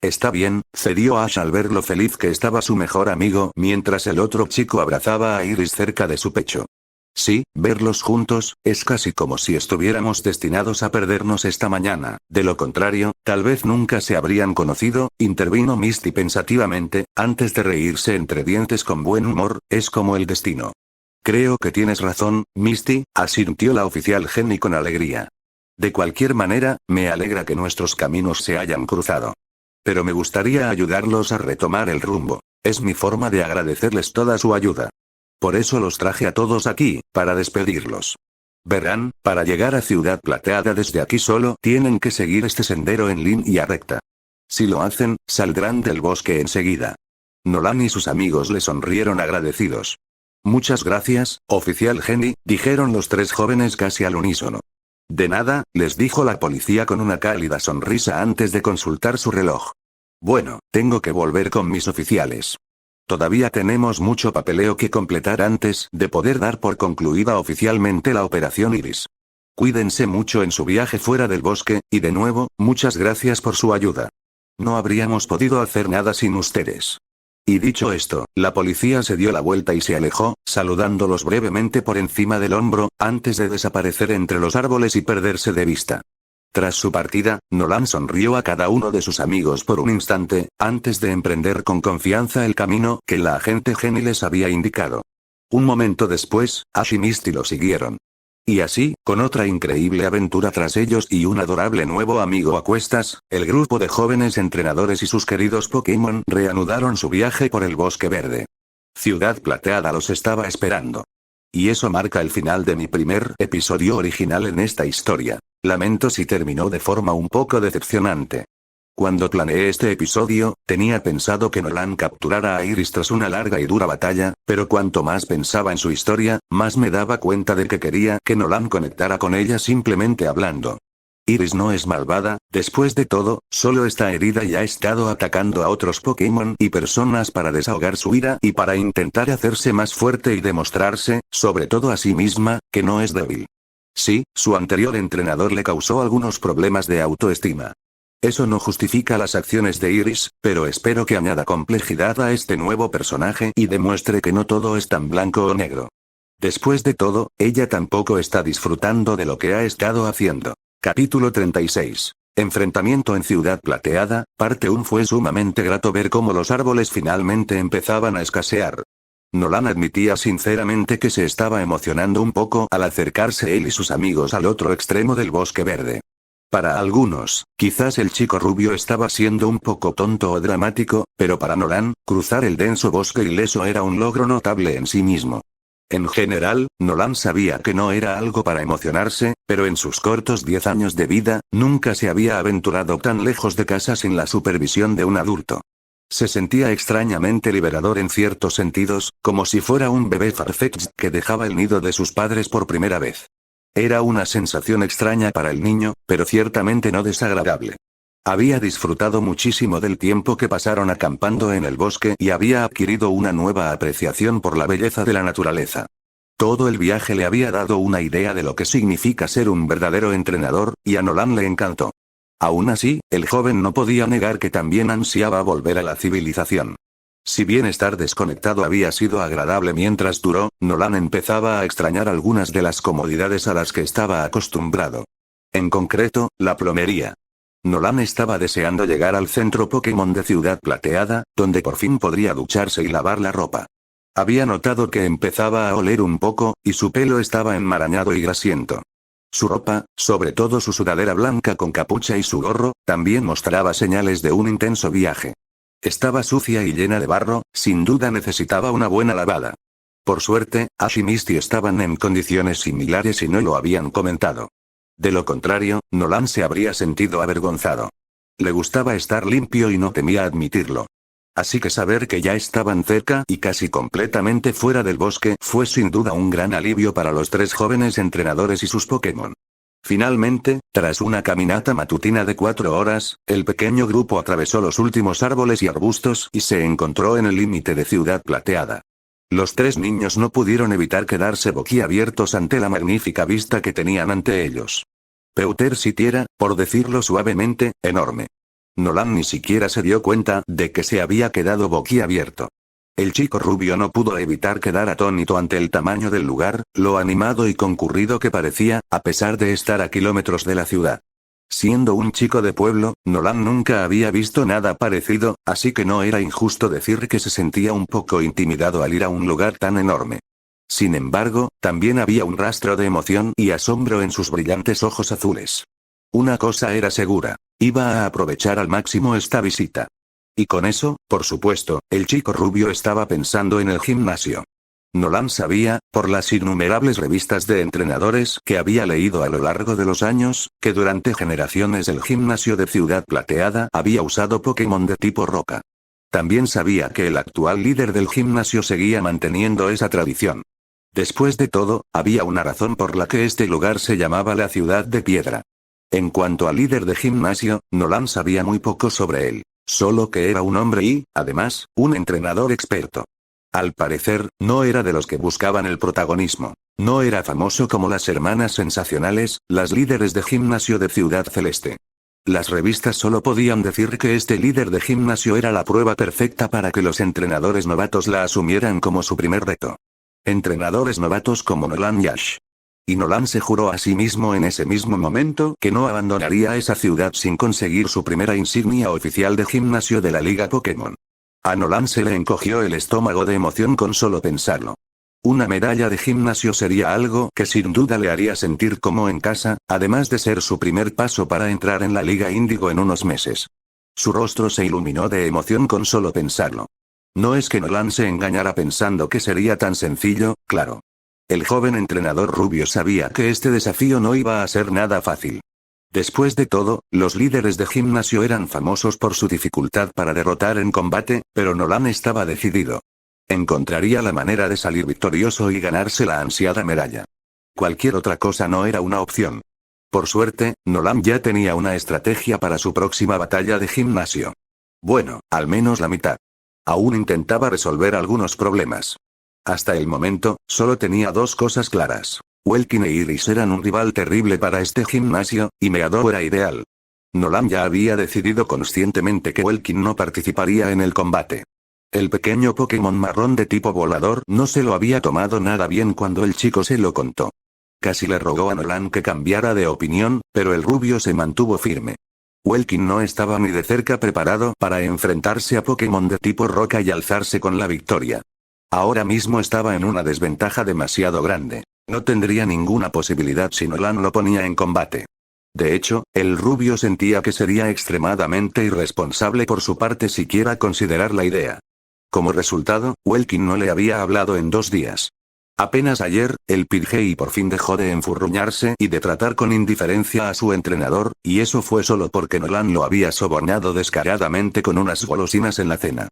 Está bien, cedió Ash al ver lo feliz que estaba su mejor amigo mientras el otro chico abrazaba a Iris cerca de su pecho. Sí, verlos juntos, es casi como si estuviéramos destinados a perdernos esta mañana, de lo contrario, tal vez nunca se habrían conocido, intervino Misty pensativamente, antes de reírse entre dientes con buen humor, es como el destino. Creo que tienes razón, Misty, asintió la oficial Jenny con alegría. De cualquier manera, me alegra que nuestros caminos se hayan cruzado. Pero me gustaría ayudarlos a retomar el rumbo, es mi forma de agradecerles toda su ayuda. Por eso los traje a todos aquí, para despedirlos. Verán, para llegar a Ciudad Plateada desde aquí solo tienen que seguir este sendero en línea recta. Si lo hacen, saldrán del bosque enseguida. Nolan y sus amigos le sonrieron agradecidos. Muchas gracias, oficial Jenny, dijeron los tres jóvenes casi al unísono. De nada, les dijo la policía con una cálida sonrisa antes de consultar su reloj. Bueno, tengo que volver con mis oficiales. Todavía tenemos mucho papeleo que completar antes de poder dar por concluida oficialmente la Operación Iris. Cuídense mucho en su viaje fuera del bosque, y de nuevo, muchas gracias por su ayuda. No habríamos podido hacer nada sin ustedes. Y dicho esto, la policía se dio la vuelta y se alejó, saludándolos brevemente por encima del hombro, antes de desaparecer entre los árboles y perderse de vista. Tras su partida, Nolan sonrió a cada uno de sus amigos por un instante, antes de emprender con confianza el camino que la agente Jenny les había indicado. Un momento después, Ash y Misty lo siguieron. Y así, con otra increíble aventura tras ellos y un adorable nuevo amigo a cuestas, el grupo de jóvenes entrenadores y sus queridos Pokémon reanudaron su viaje por el bosque verde. Ciudad Plateada los estaba esperando. Y eso marca el final de mi primer episodio original en esta historia. Lamento si terminó de forma un poco decepcionante. Cuando planeé este episodio, tenía pensado que Nolan capturara a Iris tras una larga y dura batalla, pero cuanto más pensaba en su historia, más me daba cuenta de que quería que Nolan conectara con ella simplemente hablando. Iris no es malvada, después de todo, solo está herida y ha estado atacando a otros Pokémon y personas para desahogar su ira y para intentar hacerse más fuerte y demostrarse, sobre todo a sí misma, que no es débil. Sí, su anterior entrenador le causó algunos problemas de autoestima. Eso no justifica las acciones de Iris, pero espero que añada complejidad a este nuevo personaje y demuestre que no todo es tan blanco o negro. Después de todo, ella tampoco está disfrutando de lo que ha estado haciendo. Capítulo 36. Enfrentamiento en Ciudad Plateada, parte 1. Fue sumamente grato ver cómo los árboles finalmente empezaban a escasear. Nolan admitía sinceramente que se estaba emocionando un poco al acercarse él y sus amigos al otro extremo del bosque verde. Para algunos, quizás el chico rubio estaba siendo un poco tonto o dramático, pero para Nolan, cruzar el denso bosque ileso era un logro notable en sí mismo. En general, Nolan sabía que no era algo para emocionarse, pero en sus cortos 10 años de vida, nunca se había aventurado tan lejos de casa sin la supervisión de un adulto. Se sentía extrañamente liberador en ciertos sentidos, como si fuera un bebé Farfetch'd que dejaba el nido de sus padres por primera vez. Era una sensación extraña para el niño, pero ciertamente no desagradable. Había disfrutado muchísimo del tiempo que pasaron acampando en el bosque y había adquirido una nueva apreciación por la belleza de la naturaleza. Todo el viaje le había dado una idea de lo que significa ser un verdadero entrenador, y a Nolan le encantó. Aún así, el joven no podía negar que también ansiaba volver a la civilización. Si bien estar desconectado había sido agradable mientras duró, Nolan empezaba a extrañar algunas de las comodidades a las que estaba acostumbrado. En concreto, la plomería. Nolan estaba deseando llegar al centro Pokémon de Ciudad Plateada, donde por fin podría ducharse y lavar la ropa. Había notado que empezaba a oler un poco, y su pelo estaba enmarañado y grasiento. Su ropa, sobre todo su sudadera blanca con capucha y su gorro, también mostraba señales de un intenso viaje. Estaba sucia y llena de barro, sin duda necesitaba una buena lavada. Por suerte, Ash y Misty estaban en condiciones similares y no lo habían comentado. De lo contrario, Nolan se habría sentido avergonzado. Le gustaba estar limpio y no temía admitirlo. Así que saber que ya estaban cerca y casi completamente fuera del bosque fue sin duda un gran alivio para los 3 jóvenes entrenadores y sus Pokémon. Finalmente, tras una caminata matutina de 4 horas, el pequeño grupo atravesó los últimos árboles y arbustos y se encontró en el límite de Ciudad Plateada. Los 3 niños no pudieron evitar quedarse boquiabiertos ante la magnífica vista que tenían ante ellos. Pewter City era, por decirlo suavemente, enorme. Nolan ni siquiera se dio cuenta de que se había quedado boquiabierto. El chico rubio no pudo evitar quedar atónito ante el tamaño del lugar, lo animado y concurrido que parecía, a pesar de estar a kilómetros de la ciudad. Siendo un chico de pueblo, Nolan nunca había visto nada parecido, así que no era injusto decir que se sentía un poco intimidado al ir a un lugar tan enorme. Sin embargo, también había un rastro de emoción y asombro en sus brillantes ojos azules. Una cosa era segura, iba a aprovechar al máximo esta visita. Y con eso, por supuesto, el chico rubio estaba pensando en el gimnasio. Nolan sabía, por las innumerables revistas de entrenadores que había leído a lo largo de los años, que durante generaciones el gimnasio de Ciudad Plateada había usado Pokémon de tipo roca. También sabía que el actual líder del gimnasio seguía manteniendo esa tradición. Después de todo, había una razón por la que este lugar se llamaba la Ciudad de Piedra. En cuanto al líder de gimnasio, Nolan sabía muy poco sobre él, solo que era un hombre y, además, un entrenador experto. Al parecer, no era de los que buscaban el protagonismo. No era famoso como las hermanas sensacionales, las líderes de gimnasio de Ciudad Celeste. Las revistas solo podían decir que este líder de gimnasio era la prueba perfecta para que los entrenadores novatos la asumieran como su primer reto. Entrenadores novatos como Nolan y Ash. Y Nolan se juró a sí mismo en ese mismo momento que no abandonaría esa ciudad sin conseguir su primera insignia oficial de gimnasio de la Liga Pokémon. A Nolan se le encogió el estómago de emoción con solo pensarlo. Una medalla de gimnasio sería algo que sin duda le haría sentir como en casa, además de ser su primer paso para entrar en la Liga Índigo en unos meses. Su rostro se iluminó de emoción con solo pensarlo. No es que Nolan se engañara pensando que sería tan sencillo, claro. El joven entrenador rubio sabía que este desafío no iba a ser nada fácil. Después de todo, los líderes de gimnasio eran famosos por su dificultad para derrotar en combate, pero Nolan estaba decidido. Encontraría la manera de salir victorioso y ganarse la ansiada medalla. Cualquier otra cosa no era una opción. Por suerte, Nolan ya tenía una estrategia para su próxima batalla de gimnasio. Bueno, al menos la mitad. Aún intentaba resolver algunos problemas. Hasta el momento, solo tenía 2 cosas claras. Welkin e Iris eran un rival terrible para este gimnasio, y Meadow era ideal. Nolan ya había decidido conscientemente que Welkin no participaría en el combate. El pequeño Pokémon marrón de tipo volador no se lo había tomado nada bien cuando el chico se lo contó. Casi le rogó a Nolan que cambiara de opinión, pero el rubio se mantuvo firme. Welkin no estaba ni de cerca preparado para enfrentarse a Pokémon de tipo roca y alzarse con la victoria. Ahora mismo estaba en una desventaja demasiado grande. No tendría ninguna posibilidad si Nolan lo ponía en combate. De hecho, el rubio sentía que sería extremadamente irresponsable por su parte siquiera considerar la idea. Como resultado, Welkin no le había hablado en 2 días. Apenas ayer, el Pidgey por fin dejó de enfurruñarse y de tratar con indiferencia a su entrenador, y eso fue solo porque Nolan lo había sobornado descaradamente con unas golosinas en la cena.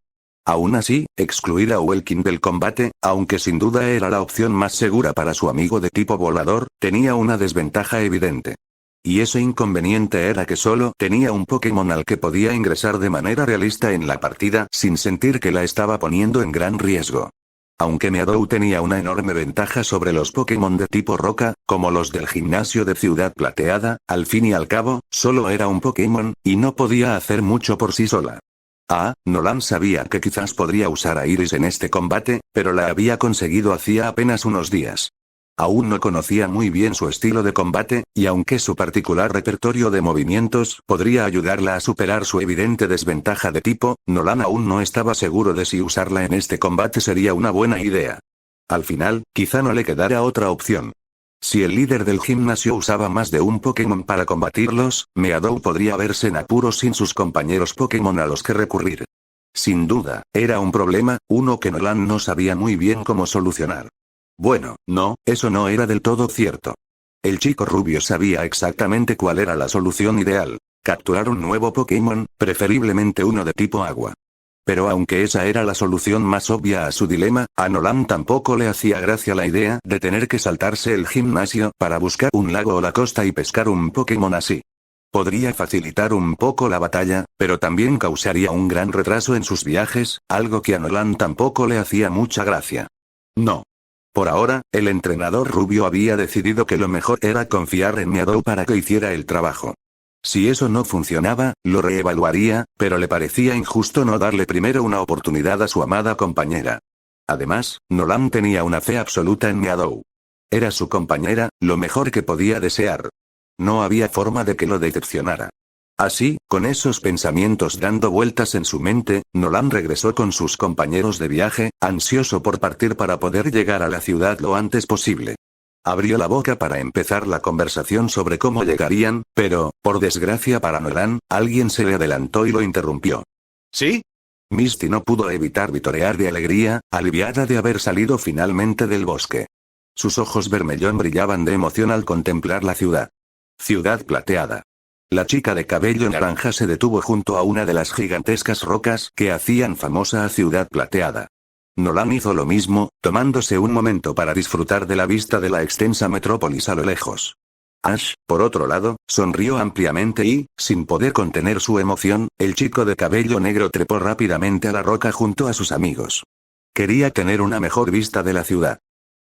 Aún así, excluir a Welkin del combate, aunque sin duda era la opción más segura para su amigo de tipo volador, tenía una desventaja evidente. Y ese inconveniente era que solo tenía un Pokémon al que podía ingresar de manera realista en la partida sin sentir que la estaba poniendo en gran riesgo. Aunque Meadow tenía una enorme ventaja sobre los Pokémon de tipo roca, como los del gimnasio de Ciudad Plateada, al fin y al cabo, solo era un Pokémon, y no podía hacer mucho por sí sola. Nolan sabía que quizás podría usar a Iris en este combate, pero la había conseguido hacía apenas unos días. Aún no conocía muy bien su estilo de combate, y aunque su particular repertorio de movimientos podría ayudarla a superar su evidente desventaja de tipo, Nolan aún no estaba seguro de si usarla en este combate sería una buena idea. Al final, quizá no le quedara otra opción. Si el líder del gimnasio usaba más de un Pokémon para combatirlos, Meadow podría verse en apuros sin sus compañeros Pokémon a los que recurrir. Sin duda, era un problema, uno que Nolan no sabía muy bien cómo solucionar. Bueno, no, eso no era del todo cierto. El chico rubio sabía exactamente cuál era la solución ideal: capturar un nuevo Pokémon, preferiblemente uno de tipo agua. Pero aunque esa era la solución más obvia a su dilema, a Nolan tampoco le hacía gracia la idea de tener que saltarse el gimnasio para buscar un lago o la costa y pescar un Pokémon así. Podría facilitar un poco la batalla, pero también causaría un gran retraso en sus viajes, algo que a Nolan tampoco le hacía mucha gracia. No. Por ahora, el entrenador rubio había decidido que lo mejor era confiar en Meadow para que hiciera el trabajo. Si eso no funcionaba, lo reevaluaría, pero le parecía injusto no darle primero una oportunidad a su amada compañera. Además, Nolan tenía una fe absoluta en Meadow. Era su compañera, lo mejor que podía desear. No había forma de que lo decepcionara. Así, con esos pensamientos dando vueltas en su mente, Nolan regresó con sus compañeros de viaje, ansioso por partir para poder llegar a la ciudad lo antes posible. Abrió la boca para empezar la conversación sobre cómo llegarían, pero, por desgracia para Nolan, alguien se le adelantó y lo interrumpió. ¿Sí? Misty no pudo evitar vitorear de alegría, aliviada de haber salido finalmente del bosque. Sus ojos vermellón brillaban de emoción al contemplar la ciudad. Ciudad Plateada. La chica de cabello naranja se detuvo junto a una de las gigantescas rocas que hacían famosa a Ciudad Plateada. Nolan hizo lo mismo, tomándose un momento para disfrutar de la vista de la extensa metrópolis a lo lejos. Ash, por otro lado, sonrió ampliamente y, sin poder contener su emoción, el chico de cabello negro trepó rápidamente a la roca junto a sus amigos. Quería tener una mejor vista de la ciudad.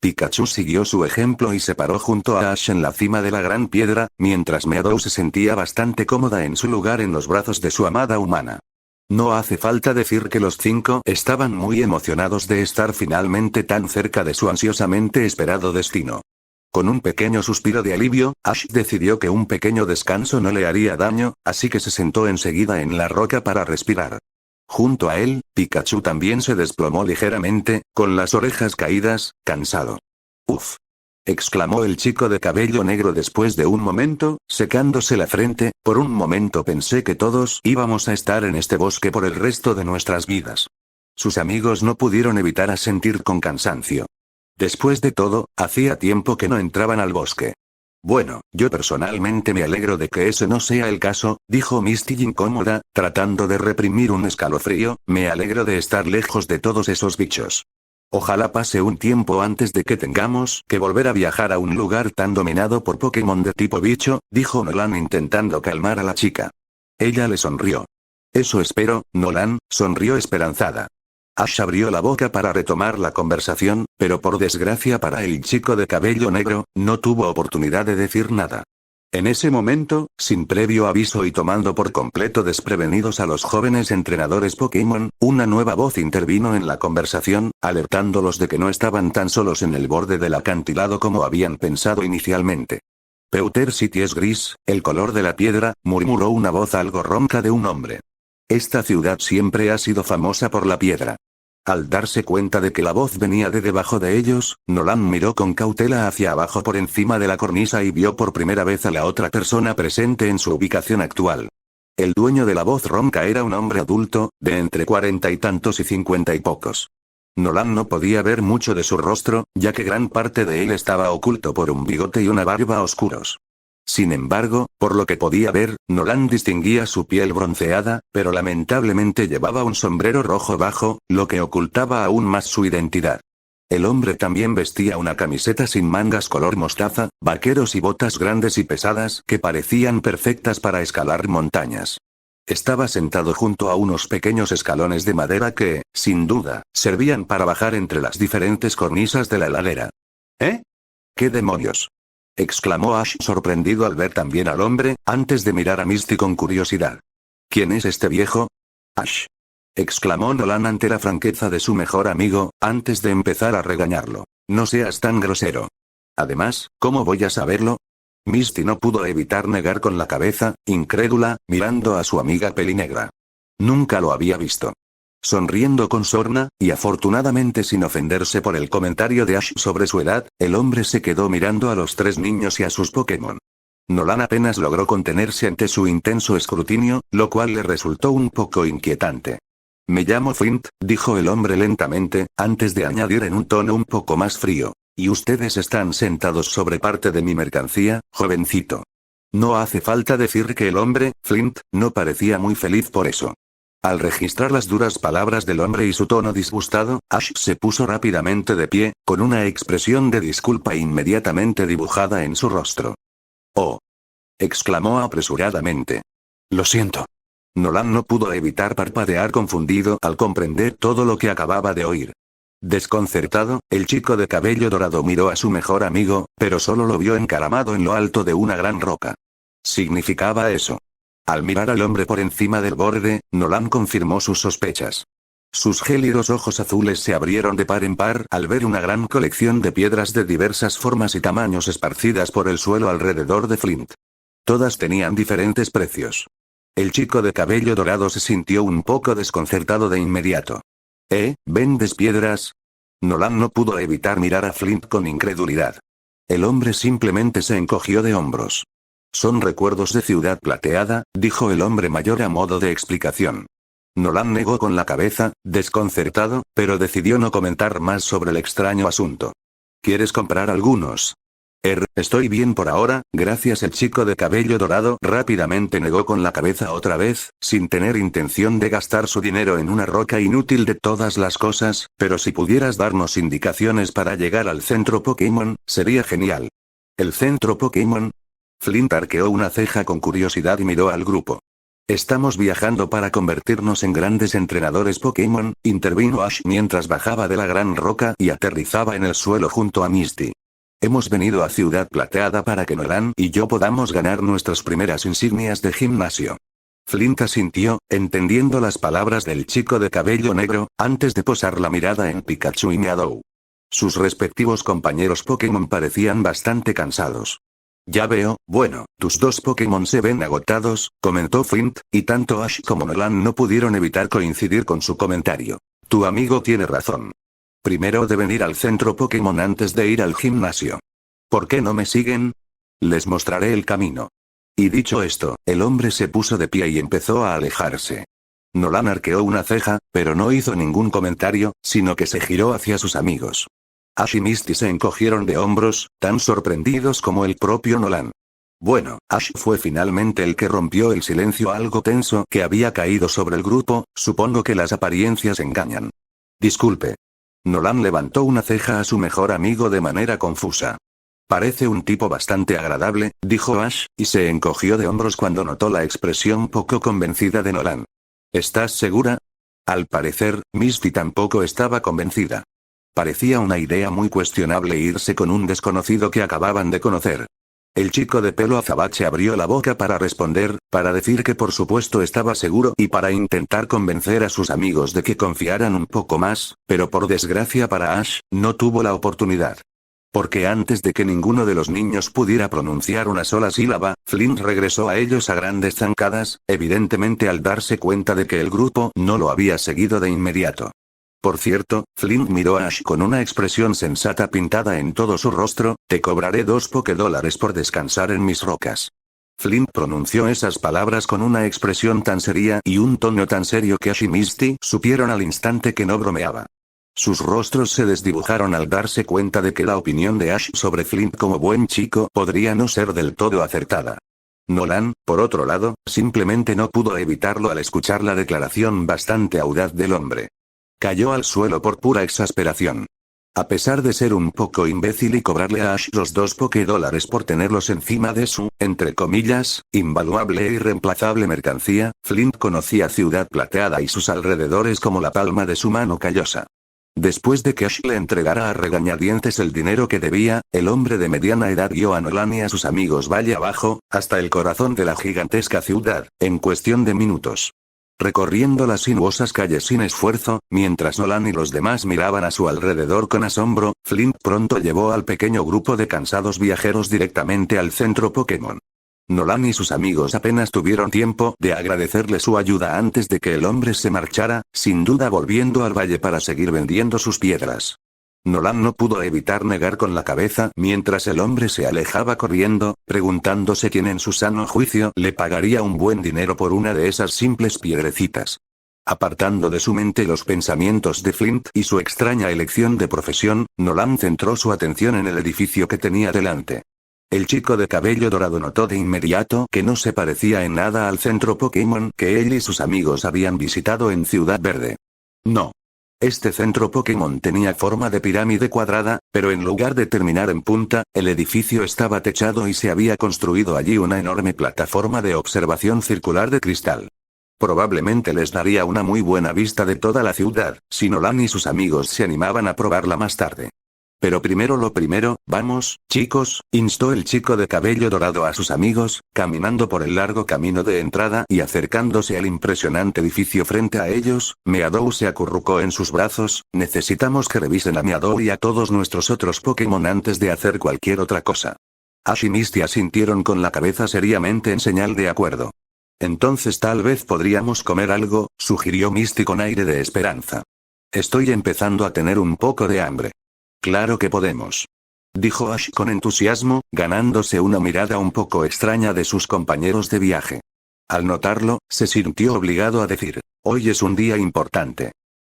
Pikachu siguió su ejemplo y se paró junto a Ash en la cima de la gran piedra, mientras Meadow se sentía bastante cómoda en su lugar en los brazos de su amada humana. No hace falta decir que los 5 estaban muy emocionados de estar finalmente tan cerca de su ansiosamente esperado destino. Con un pequeño suspiro de alivio, Ash decidió que un pequeño descanso no le haría daño, así que se sentó enseguida en la roca para respirar. Junto a él, Pikachu también se desplomó ligeramente, con las orejas caídas, cansado. «Uf», exclamó el chico de cabello negro después de un momento, secándose la frente. Por un momento pensé que todos íbamos a estar en este bosque por el resto de nuestras vidas. Sus amigos no pudieron evitar asentir con cansancio. Después de todo, hacía tiempo que no entraban al bosque. Bueno, yo personalmente me alegro de que ese no sea el caso, dijo Misty incómoda, tratando de reprimir un escalofrío. Me alegro de estar lejos de todos esos bichos. Ojalá pase un tiempo antes de que tengamos que volver a viajar a un lugar tan dominado por Pokémon de tipo bicho, dijo Nolan intentando calmar a la chica. Ella le sonrió. Eso espero, Nolan, sonrió esperanzada. Ash abrió la boca para retomar la conversación, pero por desgracia para el chico de cabello negro, no tuvo oportunidad de decir nada. En ese momento, sin previo aviso y tomando por completo desprevenidos a los jóvenes entrenadores Pokémon, una nueva voz intervino en la conversación, alertándolos de que no estaban tan solos en el borde del acantilado como habían pensado inicialmente. Pewter City es gris, el color de la piedra, murmuró una voz algo ronca de un hombre. Esta ciudad siempre ha sido famosa por la piedra. Al darse cuenta de que la voz venía de debajo de ellos, Nolan miró con cautela hacia abajo por encima de la cornisa y vio por primera vez a la otra persona presente en su ubicación actual. El dueño de la voz ronca era un hombre adulto, de entre 40 y tantos y 50 y pocos. Nolan no podía ver mucho de su rostro, ya que gran parte de él estaba oculto por un bigote y una barba oscuros. Sin embargo, por lo que podía ver, Nolan distinguía su piel bronceada, pero lamentablemente llevaba un sombrero rojo bajo, lo que ocultaba aún más su identidad. El hombre también vestía una camiseta sin mangas color mostaza, vaqueros y botas grandes y pesadas que parecían perfectas para escalar montañas. Estaba sentado junto a unos pequeños escalones de madera que, sin duda, servían para bajar entre las diferentes cornisas de la ladera. ¿Eh? ¿Qué demonios? Exclamó Ash sorprendido al ver también al hombre, antes de mirar a Misty con curiosidad. ¿Quién es este viejo? Ash. Exclamó Nolan ante la franqueza de su mejor amigo, antes de empezar a regañarlo. No seas tan grosero. Además, ¿cómo voy a saberlo? Misty no pudo evitar negar con la cabeza, incrédula, mirando a su amiga pelinegra. Nunca lo había visto. Sonriendo con sorna, y afortunadamente sin ofenderse por el comentario de Ash sobre su edad, el hombre se quedó mirando a los tres niños y a sus Pokémon. Nolan apenas logró contenerse ante su intenso escrutinio, lo cual le resultó un poco inquietante. Me llamo Flint, dijo el hombre lentamente, antes de añadir en un tono un poco más frío. Y ustedes están sentados sobre parte de mi mercancía, jovencito. No hace falta decir que el hombre, Flint, no parecía muy feliz por eso. Al registrar las duras palabras del hombre y su tono disgustado, Ash se puso rápidamente de pie, con una expresión de disculpa inmediatamente dibujada en su rostro. ¡Oh! Exclamó apresuradamente. Lo siento. Nolan no pudo evitar parpadear confundido al comprender todo lo que acababa de oír. Desconcertado, el chico de cabello dorado miró a su mejor amigo, pero solo lo vio encaramado en lo alto de una gran roca. ¿Significaba eso? Al mirar al hombre por encima del borde, Nolan confirmó sus sospechas. Sus gélidos ojos azules se abrieron de par en par al ver una gran colección de piedras de diversas formas y tamaños esparcidas por el suelo alrededor de Flint. Todas tenían diferentes precios. El chico de cabello dorado se sintió un poco desconcertado de inmediato. ¿Vendes piedras? Nolan no pudo evitar mirar a Flint con incredulidad. El hombre simplemente se encogió de hombros. Son recuerdos de Ciudad Plateada, dijo el hombre mayor a modo de explicación. Nolan negó con la cabeza, desconcertado, pero decidió no comentar más sobre el extraño asunto. ¿Quieres comprar algunos? Estoy bien por ahora, gracias. El chico de cabello dorado rápidamente negó con la cabeza otra vez, sin tener intención de gastar su dinero en una roca inútil de todas las cosas, pero si pudieras darnos indicaciones para llegar al centro Pokémon, sería genial. ¿El centro Pokémon? Flint arqueó una ceja con curiosidad y miró al grupo. Estamos viajando para convertirnos en grandes entrenadores Pokémon, intervino Ash mientras bajaba de la gran roca y aterrizaba en el suelo junto a Misty. Hemos venido a Ciudad Plateada para que Nolan y yo podamos ganar nuestras primeras insignias de gimnasio. Flint asintió, entendiendo las palabras del chico de cabello negro, antes de posar la mirada en Pikachu y Meadow. Sus respectivos compañeros Pokémon parecían bastante cansados. Ya veo, bueno, tus dos Pokémon se ven agotados, comentó Flint, y tanto Ash como Nolan no pudieron evitar coincidir con su comentario. Tu amigo tiene razón. Primero deben ir al centro Pokémon antes de ir al gimnasio. ¿Por qué no me siguen? Les mostraré el camino. Y dicho esto, el hombre se puso de pie y empezó a alejarse. Nolan arqueó una ceja, pero no hizo ningún comentario, sino que se giró hacia sus amigos. Ash y Misty se encogieron de hombros, tan sorprendidos como el propio Nolan. Bueno, Ash fue finalmente el que rompió el silencio algo tenso que había caído sobre el grupo. Supongo que las apariencias engañan. Disculpe. Nolan levantó una ceja a su mejor amigo de manera confusa. Parece un tipo bastante agradable, dijo Ash, y se encogió de hombros cuando notó la expresión poco convencida de Nolan. ¿Estás segura? Al parecer, Misty tampoco estaba convencida. Parecía una idea muy cuestionable irse con un desconocido que acababan de conocer. El chico de pelo azabache abrió la boca para responder, para decir que por supuesto estaba seguro y para intentar convencer a sus amigos de que confiaran un poco más, pero por desgracia para Ash, no tuvo la oportunidad. Porque antes de que ninguno de los niños pudiera pronunciar una sola sílaba, Flint regresó a ellos a grandes zancadas, evidentemente al darse cuenta de que el grupo no lo había seguido de inmediato. Por cierto, Flint miró a Ash con una expresión sensata pintada en todo su rostro: te cobraré 2 $, por descansar en mis rocas. Flint pronunció esas palabras con una expresión tan seria y un tono tan serio que Ash y Misty supieron al instante que no bromeaba. Sus rostros se desdibujaron al darse cuenta de que la opinión de Ash sobre Flint como buen chico podría no ser del todo acertada. Nolan, por otro lado, simplemente no pudo evitarlo al escuchar la declaración bastante audaz del hombre. Cayó al suelo por pura exasperación. A pesar de ser un poco imbécil y cobrarle a Ash los 2 $, por tenerlos encima de su, entre comillas, invaluable e irreemplazable mercancía, Flint conocía Ciudad Plateada y sus alrededores como la palma de su mano callosa. Después de que Ash le entregara a regañadientes el dinero que debía, el hombre de mediana edad guió a Nolan y a sus amigos valle abajo, hasta el corazón de la gigantesca ciudad, en cuestión de minutos. Recorriendo las sinuosas calles sin esfuerzo, mientras Nolan y los demás miraban a su alrededor con asombro, Flint pronto llevó al pequeño grupo de cansados viajeros directamente al centro Pokémon. Nolan y sus amigos apenas tuvieron tiempo de agradecerle su ayuda antes de que el hombre se marchara, sin duda volviendo al valle para seguir vendiendo sus piedras. Nolan no pudo evitar negar con la cabeza mientras el hombre se alejaba corriendo, preguntándose quién en su sano juicio le pagaría un buen dinero por una de esas simples piedrecitas. Apartando de su mente los pensamientos de Flint y su extraña elección de profesión, Nolan centró su atención en el edificio que tenía delante. El chico de cabello dorado notó de inmediato que no se parecía en nada al centro Pokémon que él y sus amigos habían visitado en Ciudad Verde. No. Este centro Pokémon tenía forma de pirámide cuadrada, pero en lugar de terminar en punta, el edificio estaba techado y se había construido allí una enorme plataforma de observación circular de cristal. Probablemente les daría una muy buena vista de toda la ciudad, si Nolan y sus amigos se animaban a probarla más tarde. Pero primero lo primero, vamos, chicos, instó el chico de cabello dorado a sus amigos, caminando por el largo camino de entrada y acercándose al impresionante edificio frente a ellos. Meadow se acurrucó en sus brazos: necesitamos que revisen a Meadow y a todos nuestros otros Pokémon antes de hacer cualquier otra cosa. Ash y Misty asintieron con la cabeza seriamente en señal de acuerdo. Entonces tal vez podríamos comer algo, sugirió Misty con aire de esperanza. Estoy empezando a tener un poco de hambre. Claro que podemos, dijo Ash con entusiasmo, ganándose una mirada un poco extraña de sus compañeros de viaje. Al notarlo, se sintió obligado a decir: hoy es un día importante.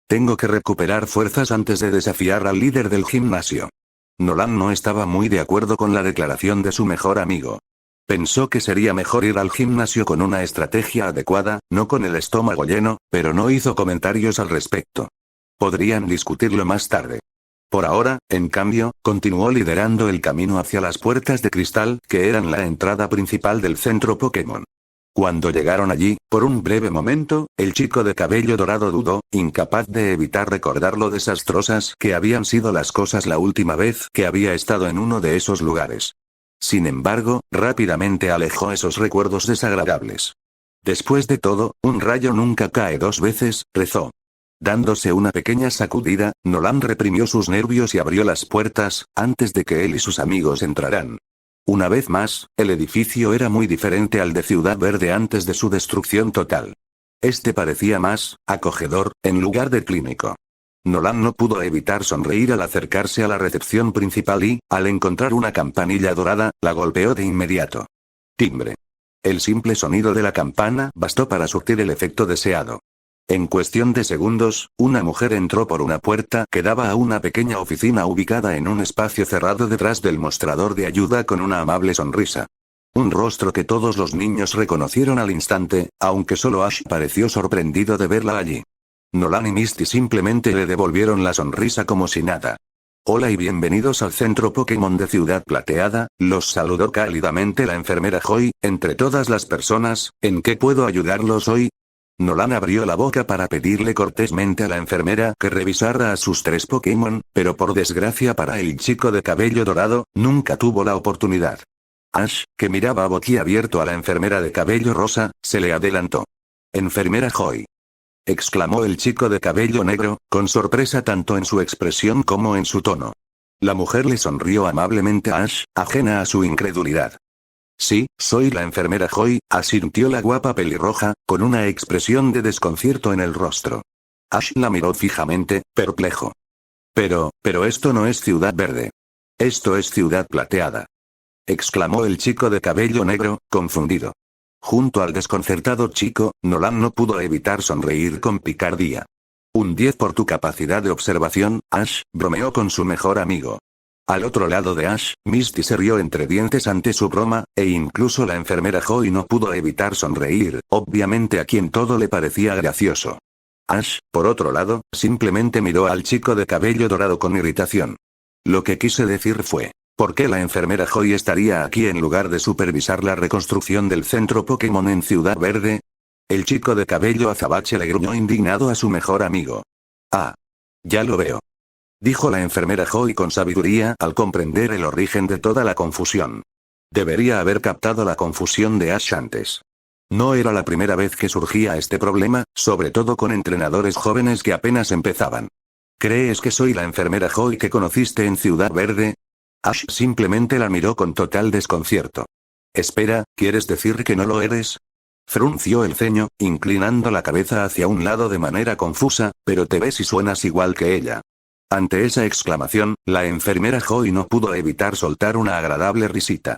Tengo que recuperar fuerzas antes de desafiar al líder del gimnasio. Nolan no estaba muy de acuerdo con la declaración de su mejor amigo. Pensó que sería mejor ir al gimnasio con una estrategia adecuada, no con el estómago lleno, pero no hizo comentarios al respecto. Podrían discutirlo más tarde. Por ahora, en cambio, continuó liderando el camino hacia las puertas de cristal, que eran la entrada principal del centro Pokémon. Cuando llegaron allí, por un breve momento, el chico de cabello dorado dudó, incapaz de evitar recordar lo desastrosas que habían sido las cosas la última vez que había estado en uno de esos lugares. Sin embargo, rápidamente alejó esos recuerdos desagradables. Después de todo, un rayo nunca cae 2 veces, rezó. Dándose una pequeña sacudida, Nolan reprimió sus nervios y abrió las puertas, antes de que él y sus amigos entraran. Una vez más, el edificio era muy diferente al de Ciudad Verde antes de su destrucción total. Este parecía más acogedor, en lugar de clínico. Nolan no pudo evitar sonreír al acercarse a la recepción principal y, al encontrar una campanilla dorada, la golpeó de inmediato. Timbre. El simple sonido de la campana bastó para surtir el efecto deseado. En cuestión de segundos, una mujer entró por una puerta que daba a una pequeña oficina ubicada en un espacio cerrado detrás del mostrador de ayuda con una amable sonrisa. Un rostro que todos los niños reconocieron al instante, aunque solo Ash pareció sorprendido de verla allí. Nolan y Misty simplemente le devolvieron la sonrisa como si nada. Hola y bienvenidos al centro Pokémon de Ciudad Plateada, los saludó cálidamente la enfermera Joy, entre todas las personas. ¿En qué puedo ayudarlos hoy? Nolan abrió la boca para pedirle cortésmente a la enfermera que revisara a sus 3 Pokémon, pero por desgracia para el chico de cabello dorado, nunca tuvo la oportunidad. Ash, que miraba boquiabierto a la enfermera de cabello rosa, se le adelantó. «Enfermera Joy», exclamó el chico de cabello negro, con sorpresa tanto en su expresión como en su tono. La mujer le sonrió amablemente a Ash, ajena a su incredulidad. Sí, soy la enfermera Joy, asintió la guapa pelirroja, con una expresión de desconcierto en el rostro. Ash la miró fijamente, perplejo. Pero esto no es Ciudad Verde. Esto es Ciudad Plateada. Exclamó el chico de cabello negro, confundido. Junto al desconcertado chico, Nolan no pudo evitar sonreír con picardía. Un 10 por tu capacidad de observación, Ash, bromeó con su mejor amigo. Al otro lado de Ash, Misty se rió entre dientes ante su broma, e incluso la enfermera Joy no pudo evitar sonreír, obviamente a quien todo le parecía gracioso. Ash, por otro lado, simplemente miró al chico de cabello dorado con irritación. Lo que quise decir fue, ¿por qué la enfermera Joy estaría aquí en lugar de supervisar la reconstrucción del centro Pokémon en Ciudad Verde? El chico de cabello azabache le gruñó indignado a su mejor amigo. Ah. Ya lo veo. Dijo la enfermera Joy con sabiduría al comprender el origen de toda la confusión. Debería haber captado la confusión de Ash antes. No era la primera vez que surgía este problema, sobre todo con entrenadores jóvenes que apenas empezaban. ¿Crees que soy la enfermera Joy que conociste en Ciudad Verde? Ash simplemente la miró con total desconcierto. Espera, ¿quieres decir que no lo eres? Frunció el ceño, inclinando la cabeza hacia un lado de manera confusa, pero te ves y suenas igual que ella. Ante esa exclamación, la enfermera Joy no pudo evitar soltar una agradable risita.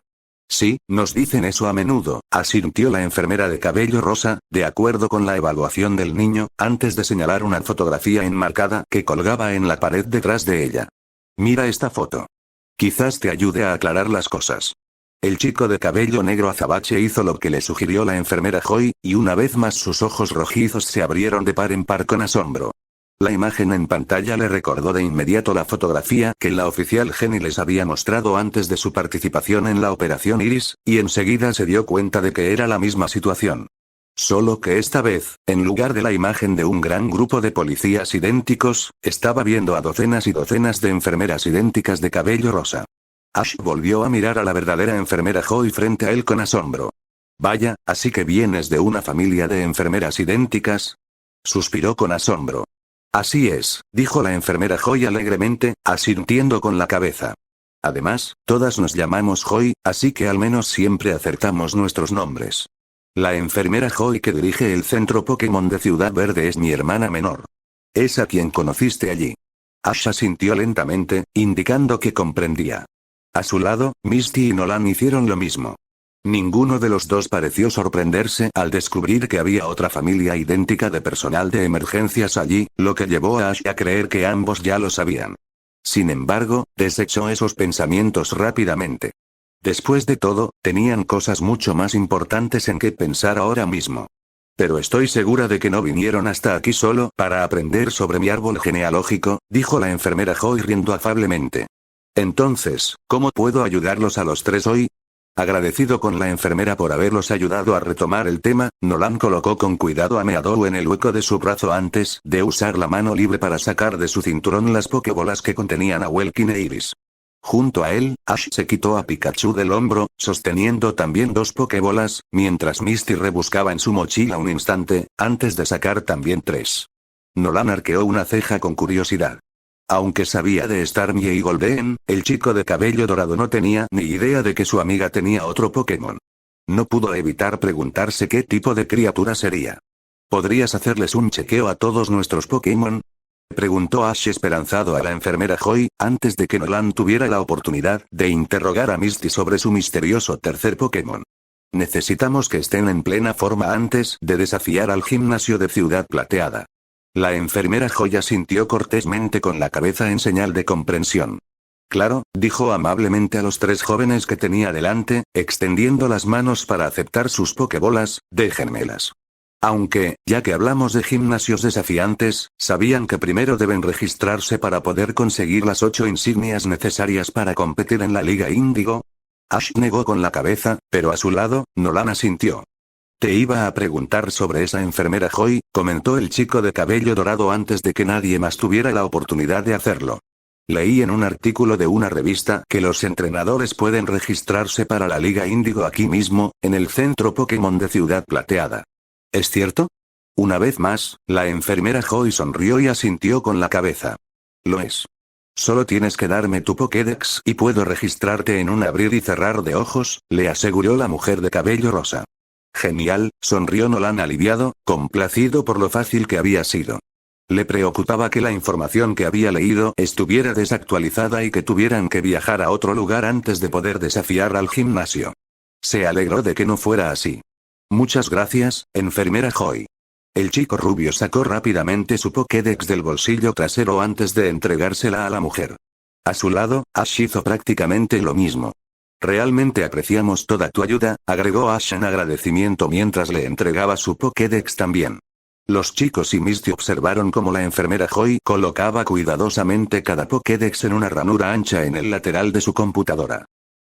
Sí, nos dicen eso a menudo, asintió la enfermera de cabello rosa, de acuerdo con la evaluación del niño, antes de señalar una fotografía enmarcada que colgaba en la pared detrás de ella. Mira esta foto. Quizás te ayude a aclarar las cosas. El chico de cabello negro azabache hizo lo que le sugirió la enfermera Joy, y una vez más sus ojos rojizos se abrieron de par en par con asombro. La imagen en pantalla le recordó de inmediato la fotografía que la oficial Jenny les había mostrado antes de su participación en la Operación Iris, y enseguida se dio cuenta de que era la misma situación. Solo que esta vez, en lugar de la imagen de un gran grupo de policías idénticos, estaba viendo a docenas y docenas de enfermeras idénticas de cabello rosa. Ash volvió a mirar a la verdadera enfermera Joy frente a él con asombro. Vaya, ¿así que vienes de una familia de enfermeras idénticas? Suspiró con asombro. Así es, dijo la enfermera Joy alegremente, asintiendo con la cabeza. Además, todas nos llamamos Joy, así que al menos siempre acertamos nuestros nombres. La enfermera Joy que dirige el centro Pokémon de Ciudad Verde es mi hermana menor. Es a quien conociste allí. Ash asintió lentamente, indicando que comprendía. A su lado, Misty y Nolan hicieron lo mismo. Ninguno de los dos pareció sorprenderse al descubrir que había otra familia idéntica de personal de emergencias allí, lo que llevó a Ash a creer que ambos ya lo sabían. Sin embargo, desechó esos pensamientos rápidamente. Después de todo, tenían cosas mucho más importantes en que pensar ahora mismo. Pero estoy segura de que no vinieron hasta aquí solo para aprender sobre mi árbol genealógico, dijo la enfermera Joy riendo afablemente. Entonces, ¿cómo puedo ayudarlos a los tres hoy? Agradecido con la enfermera por haberlos ayudado a retomar el tema, Nolan colocó con cuidado a Meadow en el hueco de su brazo antes de usar la mano libre para sacar de su cinturón las pokebolas que contenían a Welkin e Iris. Junto a él, Ash se quitó a Pikachu del hombro, sosteniendo también dos pokebolas, mientras Misty rebuscaba en su mochila un instante, antes de sacar también tres. Nolan arqueó una ceja con curiosidad. Aunque sabía de Starmie y Golden, el chico de cabello dorado no tenía ni idea de que su amiga tenía otro Pokémon. No pudo evitar preguntarse qué tipo de criatura sería. ¿Podrías hacerles un chequeo a todos nuestros Pokémon? Preguntó Ash esperanzado a la enfermera Joy, antes de que Nolan tuviera la oportunidad de interrogar a Misty sobre su misterioso tercer Pokémon. Necesitamos que estén en plena forma antes de desafiar al gimnasio de Ciudad Plateada. La enfermera Joy asintió cortésmente con la cabeza en señal de comprensión. Claro, dijo amablemente a los tres jóvenes que tenía delante, extendiendo las manos para aceptar sus pokebolas, déjenmelas. Aunque, ya que hablamos de gimnasios desafiantes, ¿sabían que primero deben registrarse para poder conseguir las 8 insignias necesarias para competir en la Liga Índigo? Ash negó con la cabeza, pero a su lado, Nolan asintió. Te iba a preguntar sobre esa enfermera Joy, comentó el chico de cabello dorado antes de que nadie más tuviera la oportunidad de hacerlo. Leí en un artículo de una revista que los entrenadores pueden registrarse para la Liga Índigo aquí mismo, en el centro Pokémon de Ciudad Plateada. ¿Es cierto? Una vez más, la enfermera Joy sonrió y asintió con la cabeza. Lo es. Solo tienes que darme tu Pokédex y puedo registrarte en un abrir y cerrar de ojos, le aseguró la mujer de cabello rosa. Genial, sonrió Nolan aliviado, complacido por lo fácil que había sido. Le preocupaba que la información que había leído estuviera desactualizada y que tuvieran que viajar a otro lugar antes de poder desafiar al gimnasio. Se alegró de que no fuera así. Muchas gracias, enfermera Joy. El chico rubio sacó rápidamente su Pokédex del bolsillo trasero antes de entregársela a la mujer. A su lado, Ash hizo prácticamente lo mismo. Realmente apreciamos toda tu ayuda, agregó Ash en agradecimiento mientras le entregaba su Pokédex también. Los chicos y Misty observaron cómo la enfermera Joy colocaba cuidadosamente cada Pokédex en una ranura ancha en el lateral de su computadora.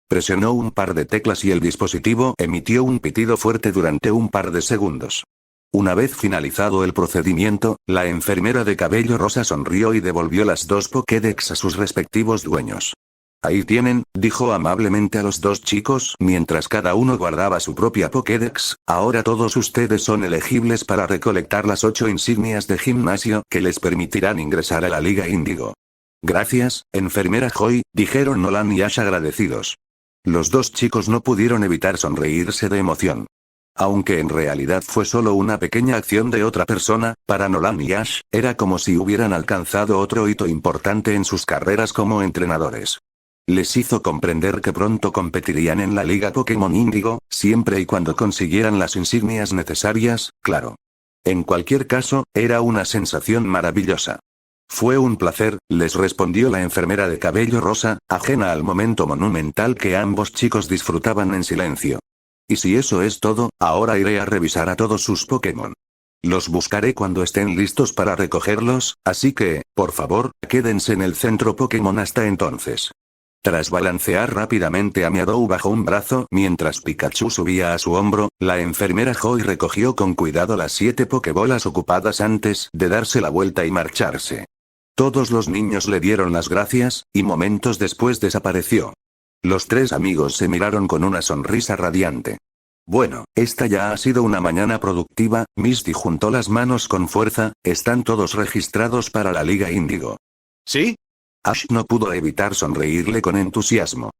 Presionó un par de teclas y el dispositivo emitió un pitido fuerte durante un par de segundos. Una vez finalizado el procedimiento, la enfermera de cabello rosa sonrió y devolvió las dos Pokédex a sus respectivos dueños. Ahí tienen, dijo amablemente a los dos chicos mientras cada uno guardaba su propia Pokédex, ahora todos ustedes son elegibles para recolectar las 8 insignias de gimnasio que les permitirán ingresar a la Liga Índigo. Gracias, enfermera Joy, dijeron Nolan y Ash agradecidos. Los dos chicos no pudieron evitar sonreírse de emoción. Aunque en realidad fue solo una pequeña acción de otra persona, para Nolan y Ash, era como si hubieran alcanzado otro hito importante en sus carreras como entrenadores. Les hizo comprender que pronto competirían en la Liga Pokémon Índigo, siempre y cuando consiguieran las insignias necesarias, claro. En cualquier caso, era una sensación maravillosa. Fue un placer, les respondió la enfermera de cabello rosa, ajena al momento monumental que ambos chicos disfrutaban en silencio. Y si eso es todo, ahora iré a revisar a todos sus Pokémon. Los buscaré cuando estén listos para recogerlos, así que, por favor, quédense en el centro Pokémon hasta entonces. Tras balancear rápidamente a Meadow bajo un brazo mientras Pikachu subía a su hombro, la enfermera Joy recogió con cuidado las 7 Pokébolas ocupadas antes de darse la vuelta y marcharse. Todos los niños le dieron las gracias, y momentos después desapareció. Los tres amigos se miraron con una sonrisa radiante. Bueno, esta ya ha sido una mañana productiva, Misty juntó las manos con fuerza, están todos registrados para la Liga Índigo. ¿Sí? Ash no pudo evitar sonreírle con entusiasmo.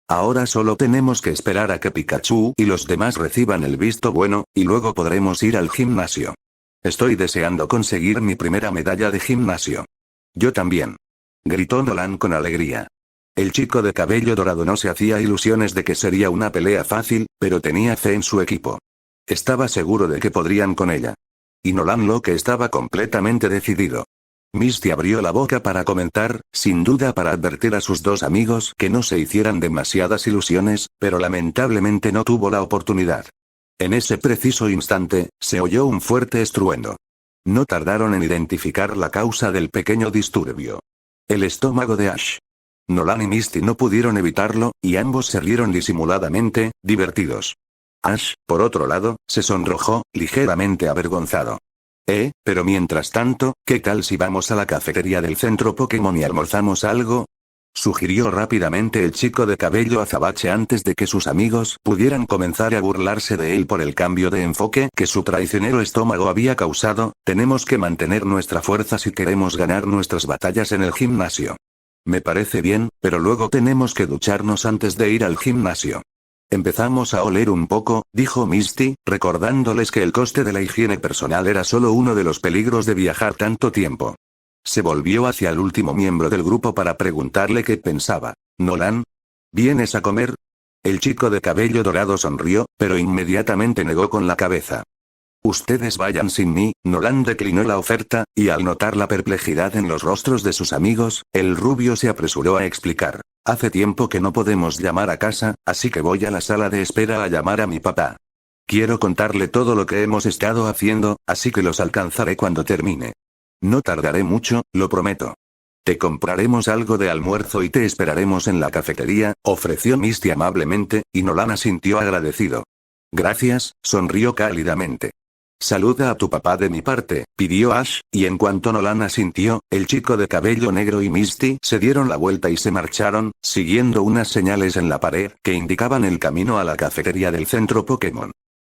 Ahora solo tenemos que esperar a que Pikachu y los demás reciban el visto bueno, y luego podremos ir al gimnasio. Estoy deseando conseguir mi primera medalla de gimnasio. Yo también. Gritó Nolan con alegría. El chico de cabello dorado no se hacía ilusiones de que sería una pelea fácil, pero tenía fe en su equipo. Estaba seguro de que podrían con ella. Y Nolan lo que estaba completamente decidido. Misty abrió la boca para comentar, sin duda para advertir a sus dos amigos que no se hicieran demasiadas ilusiones, pero lamentablemente no tuvo la oportunidad. En ese preciso instante, se oyó un fuerte estruendo. No tardaron en identificar la causa del pequeño disturbio. El estómago de Ash. Nolan y Misty no pudieron evitarlo, y ambos se rieron disimuladamente, divertidos. Ash, por otro lado, se sonrojó, ligeramente avergonzado. Pero mientras tanto, ¿qué tal si vamos a la cafetería del centro Pokémon y almorzamos algo? Sugirió rápidamente el chico de cabello azabache antes de que sus amigos pudieran comenzar a burlarse de él por el cambio de enfoque que su traicionero estómago había causado. Tenemos que mantener nuestra fuerza si queremos ganar nuestras batallas en el gimnasio. Me parece bien, pero luego tenemos que ducharnos antes de ir al gimnasio. Empezamos a oler un poco, dijo Misty, recordándoles que el coste de la higiene personal era solo uno de los peligros de viajar tanto tiempo. Se volvió hacia el último miembro del grupo para preguntarle qué pensaba. ¿Nolan? ¿Vienes a comer? El chico de cabello dorado sonrió, pero inmediatamente negó con la cabeza. Ustedes vayan sin mí, Nolan declinó la oferta, y al notar la perplejidad en los rostros de sus amigos, el rubio se apresuró a explicar. Hace tiempo que no podemos llamar a casa, así que voy a la sala de espera a llamar a mi papá. Quiero contarle todo lo que hemos estado haciendo, así que los alcanzaré cuando termine. No tardaré mucho, lo prometo. Te compraremos algo de almuerzo y te esperaremos en la cafetería, ofreció Misty amablemente, y Nolan asintió agradecido. Gracias, sonrió cálidamente. Saluda a tu papá de mi parte, pidió Ash, y en cuanto Nolan asintió, el chico de cabello negro y Misty se dieron la vuelta y se marcharon, siguiendo unas señales en la pared que indicaban el camino a la cafetería del centro Pokémon.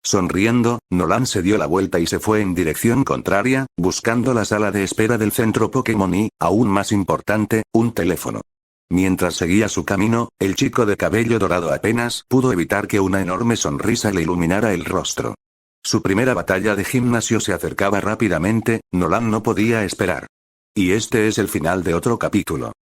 Sonriendo, Nolan se dio la vuelta y se fue en dirección contraria, buscando la sala de espera del centro Pokémon y, aún más importante, un teléfono. Mientras seguía su camino, el chico de cabello dorado apenas pudo evitar que una enorme sonrisa le iluminara el rostro. Su primera batalla de gimnasio se acercaba rápidamente, Nolan no podía esperar. Y este es el final de otro capítulo.